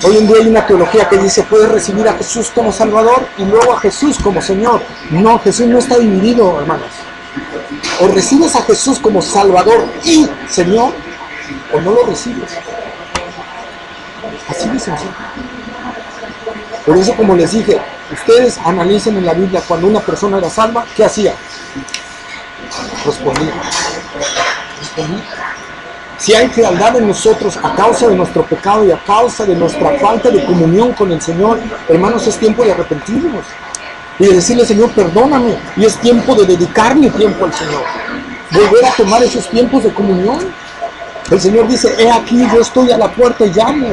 Hoy en día hay una teología que dice, puedes recibir a Jesús como Salvador y luego a Jesús como Señor. No, Jesús no está dividido, hermanos. O recibes a Jesús como Salvador y Señor, o no lo recibes. Así de sencillo. Por eso, como les dije, ustedes analicen en la Biblia cuando una persona era salva, ¿qué hacía? Respondía. Si hay fealdad en nosotros a causa de nuestro pecado y a causa de nuestra falta de comunión con el Señor, hermanos, es tiempo de arrepentirnos y de decirle, Señor, perdóname, y es tiempo de dedicar mi tiempo al Señor. volver a tomar esos tiempos de comunión. El Señor dice, he aquí, yo estoy a la puerta y llamo.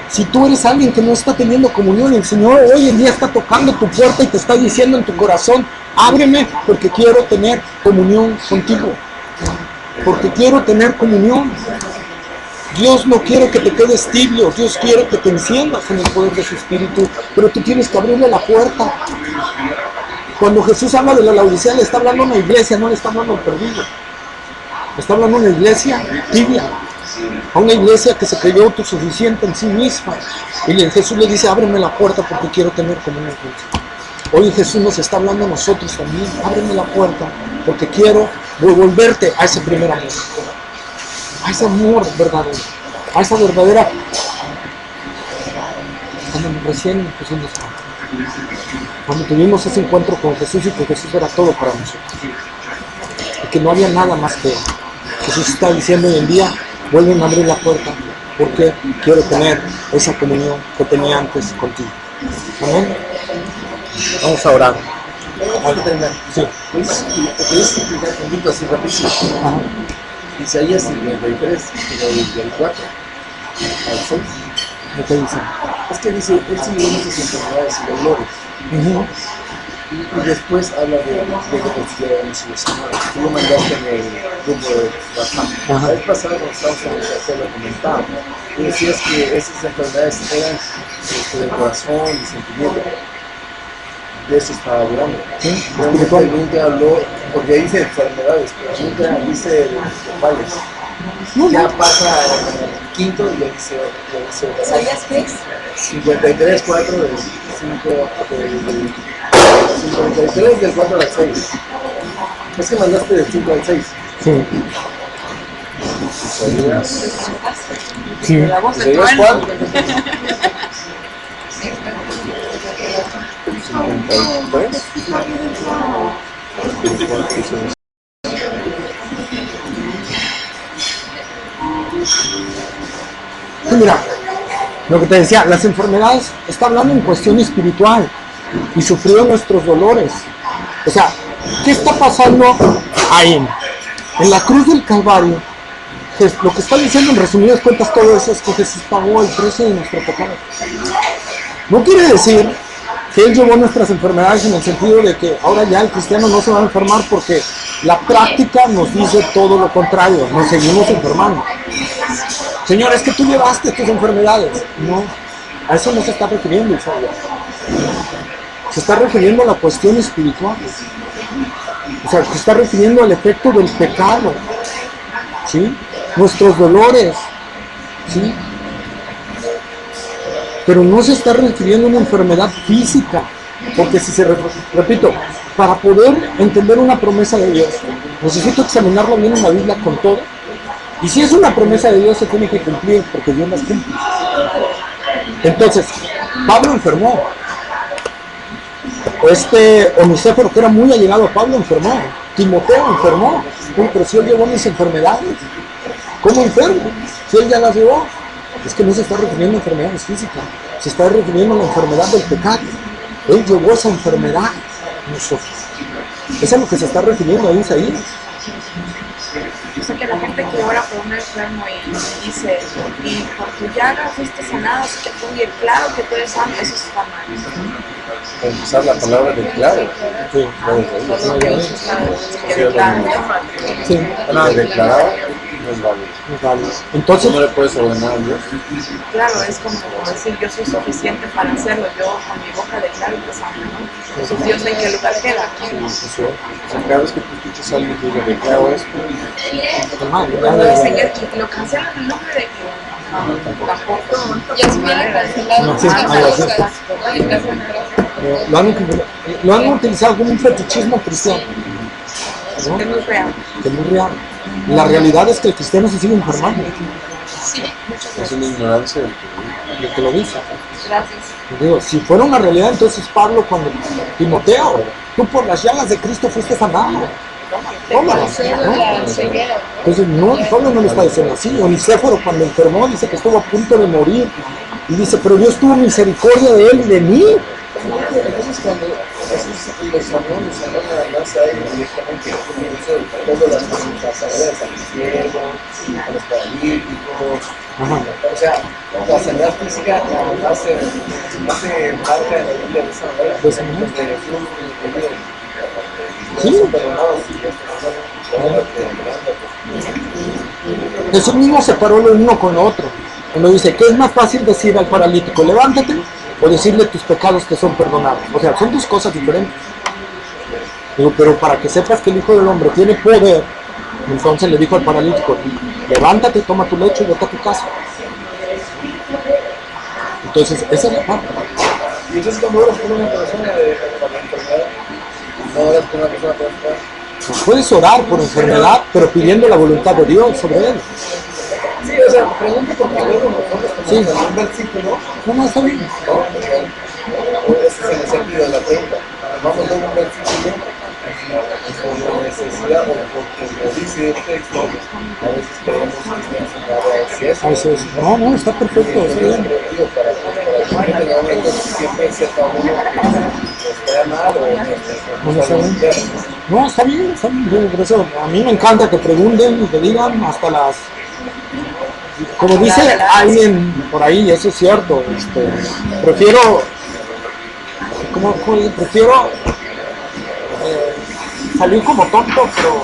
Si tú eres alguien que no está teniendo comunión, el Señor hoy en día está tocando tu puerta y te está diciendo en tu corazón, ábreme porque quiero tener comunión contigo. Porque quiero tener comunión. Dios no quiere que te quedes tibio, Dios quiere que te enciendas en el poder de su Espíritu, pero tú tienes que abrirle la puerta. Cuando Jesús habla de la Laodicea, le está hablando a una iglesia, no le está hablando al perdido. Le está hablando a una iglesia tibia, a una iglesia que se creyó autosuficiente en sí misma. Y Jesús le dice, ábreme la puerta porque quiero tener comunión contigo. Hoy Jesús nos está hablando a nosotros también, ábreme la puerta porque quiero volverte a ese primer amor. A ese amor verdadero, a esa verdadera, cuando tuvimos ese encuentro con Jesús y que Jesús era todo para nosotros, y que no había nada más que Jesús está diciendo hoy en día, vuelven a abrir la puerta, porque quiero tener esa comunión que tenía antes contigo. Amén. Vamos a orar. Antes de terminar, Sí. ¿puedes explicar un poquito así rapidísimo? Ajá. Isaías 53, del 4 al 6. ¿Qué dice? Es que dice, él sí vivió nuestras enfermedades y dolores. Uh-huh. Y después habla de que consideramos los sanados. Tú lo mandaste en el grupo de WhatsApp. Ajá. La vez pasada cuando estábamos en el café lo comentaba. Tú decías que esas enfermedades eran del corazón y sentimiento. De eso estaba hablando. Sí, Realmente nunca habló, porque ahí dice enfermedades, pero nunca dice cuáles. Ya pasa el quinto y ya dice ¿Sabías qué es? 53, 4 del 5, del 53 del 4 al 6. Es que mandaste del 5 al 6. Sí. Sí. La voz de ¿Isaías trueno. cuál? 53. Sí, mira, lo que te decía, las enfermedades, está hablando en cuestión espiritual y sufrió nuestros dolores. O sea, ¿qué está pasando ahí? En la cruz del Calvario, lo que está diciendo en resumidas cuentas todo eso es que Jesús pagó el precio de nuestro pecado. No quiere decir que Él llevó nuestras enfermedades en el sentido de que ahora ya el cristiano no se va a enfermar, porque la práctica nos dice todo lo contrario, nos seguimos enfermando. Señor, es que tú llevaste tus enfermedades. No, a eso no se está refiriendo Isaías. Se está refiriendo a la cuestión espiritual. O sea, se está refiriendo al efecto del pecado. ¿Sí? Nuestros dolores. ¿Sí? Pero no se está refiriendo a una enfermedad física. Porque si se repito, para poder entender una promesa de Dios, necesito examinarlo bien en la Biblia con todo. Y si es una promesa de Dios, se tiene que cumplir, porque Dios las cumple. Entonces, Pablo enfermó. Onesíforo, que era muy allegado a Pablo, enfermó. Timoteo enfermó. Pero si él llevó mis enfermedades, ¿cómo enfermo? Si él ya las llevó. Es que no se está refiriendo a enfermedades físicas, se está refiriendo a la enfermedad del pecado. Él llevó esa enfermedad a nosotros. Eso es a lo que se está refiriendo ahí Isaías. O sea, que la gente que ora por un enfermo y dice, y por tu llaga fuiste sanado, así que tú, y el claro que tú eres sano, eso está mal. Usar la palabra de claro. Sí, Solo que usas el claro. sí, La declarada no es válido. vale. Tú Entonces, no le puedes ordenar a Dios. Claro, es como decir, yo soy suficiente para hacerlo, yo con mi boca declaro que sano, ¿no? Entonces, Dios en qué lugar queda. O sea, cada vez que tú escuchas a alguien que diga declaro esto, Cuando dicen que lo cancelan el nombre de que tampoco. Ya se viene cancelado No, sí, muchas algo así. cosas. lo han utilizado como un fetichismo cristiano, ¿no? Es muy real. Que es muy real. La realidad es que el cristiano se sigue enfermando, Sí, es una ignorancia del que lo que lo dice. Gracias. Digo, si fuera una realidad, entonces Pablo, cuando Timoteo, tú por las llagas de Cristo fuiste sanado. Tómalo, ¿no? la ceguera. Entonces, no, Pablo no lo está diciendo así. Onesíforo, cuando enfermó, dice que estuvo a punto de morir. Y dice, pero Dios tuvo misericordia de él y de mí. entonces cuando Jesús Y los sermones nada más hay directamente todas las sanidades al ciego, a los paralíticos. O sea, la sanidad física no se marca en la Biblia de esa manera. De esa manera. Sí. Jesús mismo separó lo uno con lo otro. Uno dice, ¿qué es más fácil decir al paralítico, levántate, o decirle tus pecados te son perdonados? O sea, son dos cosas diferentes. Digo, pero para que sepas que el Hijo del Hombre tiene poder, entonces le dijo al paralítico, levántate, toma tu lecho y vete a tu casa. Entonces, esa es la parte. Y entonces cuando oras por una persona para la enfermedad, no oras por una persona para enfermedad. Puedes orar por enfermedad, pero pidiendo la voluntad de Dios sobre él. Sí, o sea, pregunto porque luego nosotros Sí. en un versículo, No, está bien. ese es el sentido de la pregunta. Vamos a un versículo por necesidad o porque lo dice el texto, a veces creemos que está enfocado hacia eso. Así es. No, está perfecto. Está bien. Para que tenga una cosa siempre sepa uno que está mal o No, está bien. No, está bien, está bien. Por eso a mí me encanta que pregunten y que digan hasta las... Como dice alguien por ahí, eso es cierto, prefiero prefiero salir como tonto, pero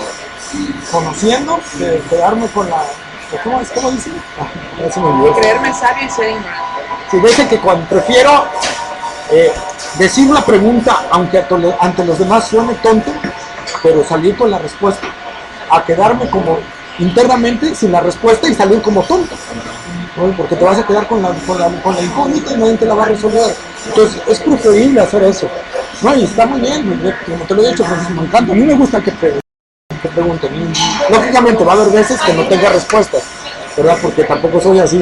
conociendo, que quedarme con la... ¿Cómo dice? Ya se me olvidó. Creerme sabio y ser ignorante. Sí, dice que cuando prefiero decir una pregunta, aunque ante los demás suene tonto, pero salir con la respuesta, a quedarme como internamente sin la respuesta y salir como tonto, ¿no? Porque te vas a quedar con la incógnita y nadie te la va a resolver. Entonces es preferible hacer eso, ¿no? Y está muy bien, como te lo he dicho, pues, me encanta. A mí me gusta que pregunten. Lógicamente va a haber veces que no tenga respuestas, ¿verdad? Porque tampoco soy así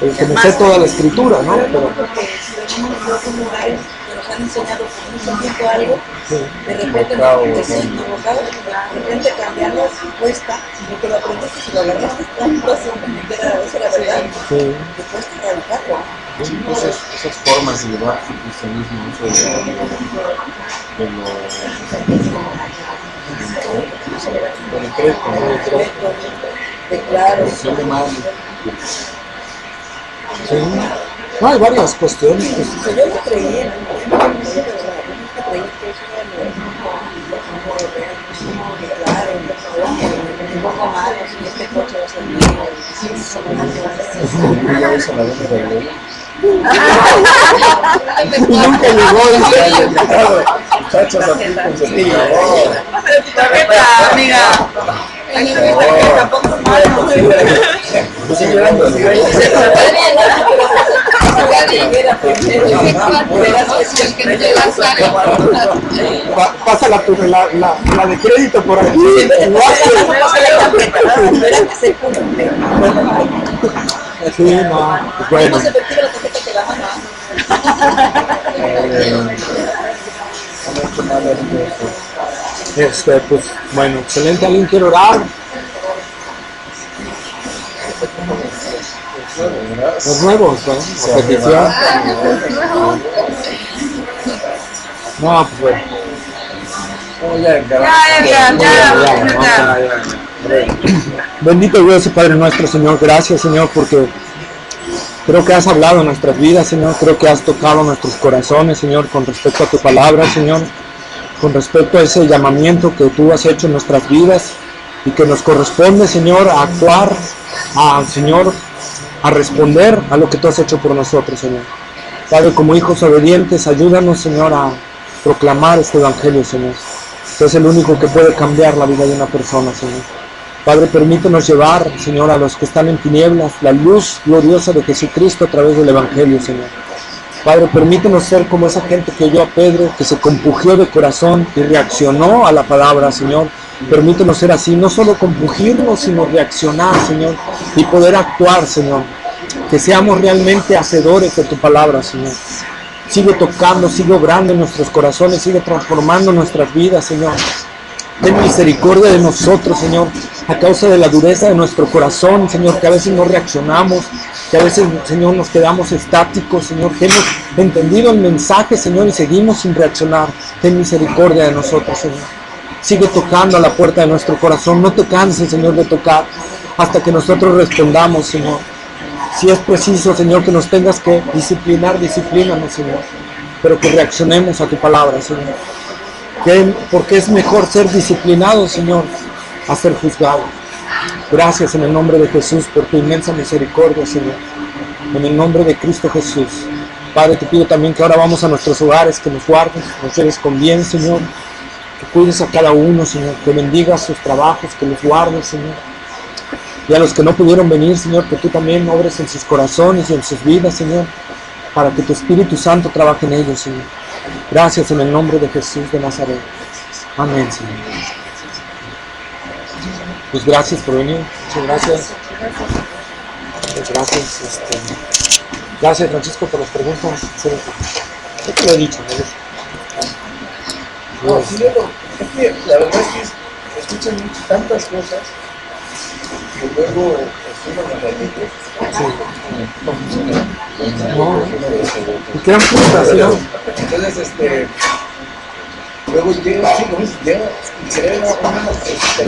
el que me sé toda la escritura, ¿no? Pero, nos han enseñado por mucho tiempo algo, de repente nos equivocamos, de repente cambiarlo cuesta, porque lo aprendiste y lo agarraste tanto que era la verdad, que cuesta erradicarlo. Sí, pues esas formas de llevar su cristianismo, eso de decreto, Claro. de mal. sí. No, hay varias cuestiones. Pues. Yo lo creí, yo creí que eso era claro, me pongo mal, si este coche va a ser mío, Ya ves a la venta de abuelo. Y nunca llegó. Muchachas, aquí con cepillo. Amiga. Estoy llorando. Pasa la de crédito por aquí. Sí, no, bueno. Pues bueno, excelente. ¿Alguien quiere orar? Los nuevos, ¿no? Petición. No, pues bueno. Bendito Dios y Padre nuestro, Señor. Gracias, Señor, porque creo que has hablado en nuestras vidas, Señor. Creo que has tocado nuestros corazones, Señor, con respecto a tu palabra, Señor. Con respecto a ese llamamiento que tú has hecho en nuestras vidas y que nos corresponde, Señor, a actuar, Señor, a responder a lo que tú has hecho por nosotros, Señor. Padre, como hijos obedientes, ayúdanos, Señor, a proclamar este evangelio, Señor. Tú eres el único que puede cambiar la vida de una persona, Señor. Padre, permítenos llevar, Señor, a los que están en tinieblas, la luz gloriosa de Jesucristo a través del evangelio, Señor. Padre, permítenos ser como esa gente que oyó a Pedro, que se compugió de corazón y reaccionó a la palabra, Señor. Permítenos ser así, no solo compugirnos, sino reaccionar, Señor, y poder actuar, Señor. Que seamos realmente hacedores de tu palabra, Señor. Sigue tocando, sigue obrando en nuestros corazones, sigue transformando nuestras vidas, Señor. Ten misericordia de nosotros, Señor, a causa de la dureza de nuestro corazón, Señor, que a veces no reaccionamos, que a veces, Señor, nos quedamos estáticos, Señor, que hemos entendido el mensaje, Señor, y seguimos sin reaccionar. Ten misericordia de nosotros, Señor. Sigue tocando a la puerta de nuestro corazón. No te canses, Señor, de tocar hasta que nosotros respondamos, Señor. Si es preciso, Señor, que nos tengas que disciplinar, disciplínanos, Señor. Pero que reaccionemos a tu palabra, Señor. Porque es mejor ser disciplinado, Señor, a ser juzgado. Gracias en el nombre de Jesús por tu inmensa misericordia, Señor. En el nombre de Cristo Jesús. Padre, te pido también que ahora vamos a nuestros hogares, que nos guardes, nos lleves con bien, Señor. Que cuides a cada uno, Señor. Que bendigas sus trabajos, que los guardes, Señor. Y a los que no pudieron venir, Señor, que tú también obres en sus corazones y en sus vidas, Señor, para que tu Espíritu Santo trabaje en ellos, Señor. Gracias en el nombre de Jesús de Nazaret. Amén, Señor. Pues gracias por venir. Muchas gracias. Muchas gracias. Gracias, Francisco, por las preguntas. Yo te lo he dicho, ¿no? No, sí, es que la verdad es que escuchan tantas cosas que luego estudian los ratitos. No, y quedan frutas, ¿no? Entonces, luego llega, sí, como dices, llega y crea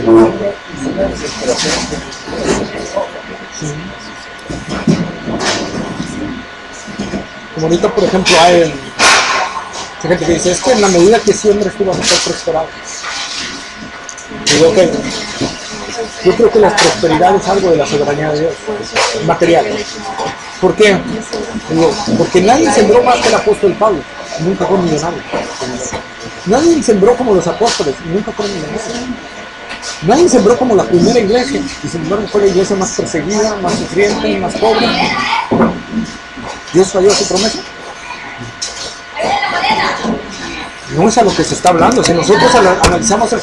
una desesperación. Sí. Como ahorita, por ejemplo, hay gente que dice, es que en la medida que siembres tú vas a estar prosperado. Digo, ok, yo creo que la prosperidad es algo de la soberanía de Dios, material. ¿Por qué? Digo, porque nadie sembró más que el apóstol Pablo, nunca fue millonario. Nadie sembró como los apóstoles, nunca fue millonario. Nadie sembró como la primera iglesia, y sin embargo fue la iglesia más perseguida, más sufriente, más pobre. ¿Dios falló a su promesa? No es a lo que se está hablando. Si nosotros analizamos el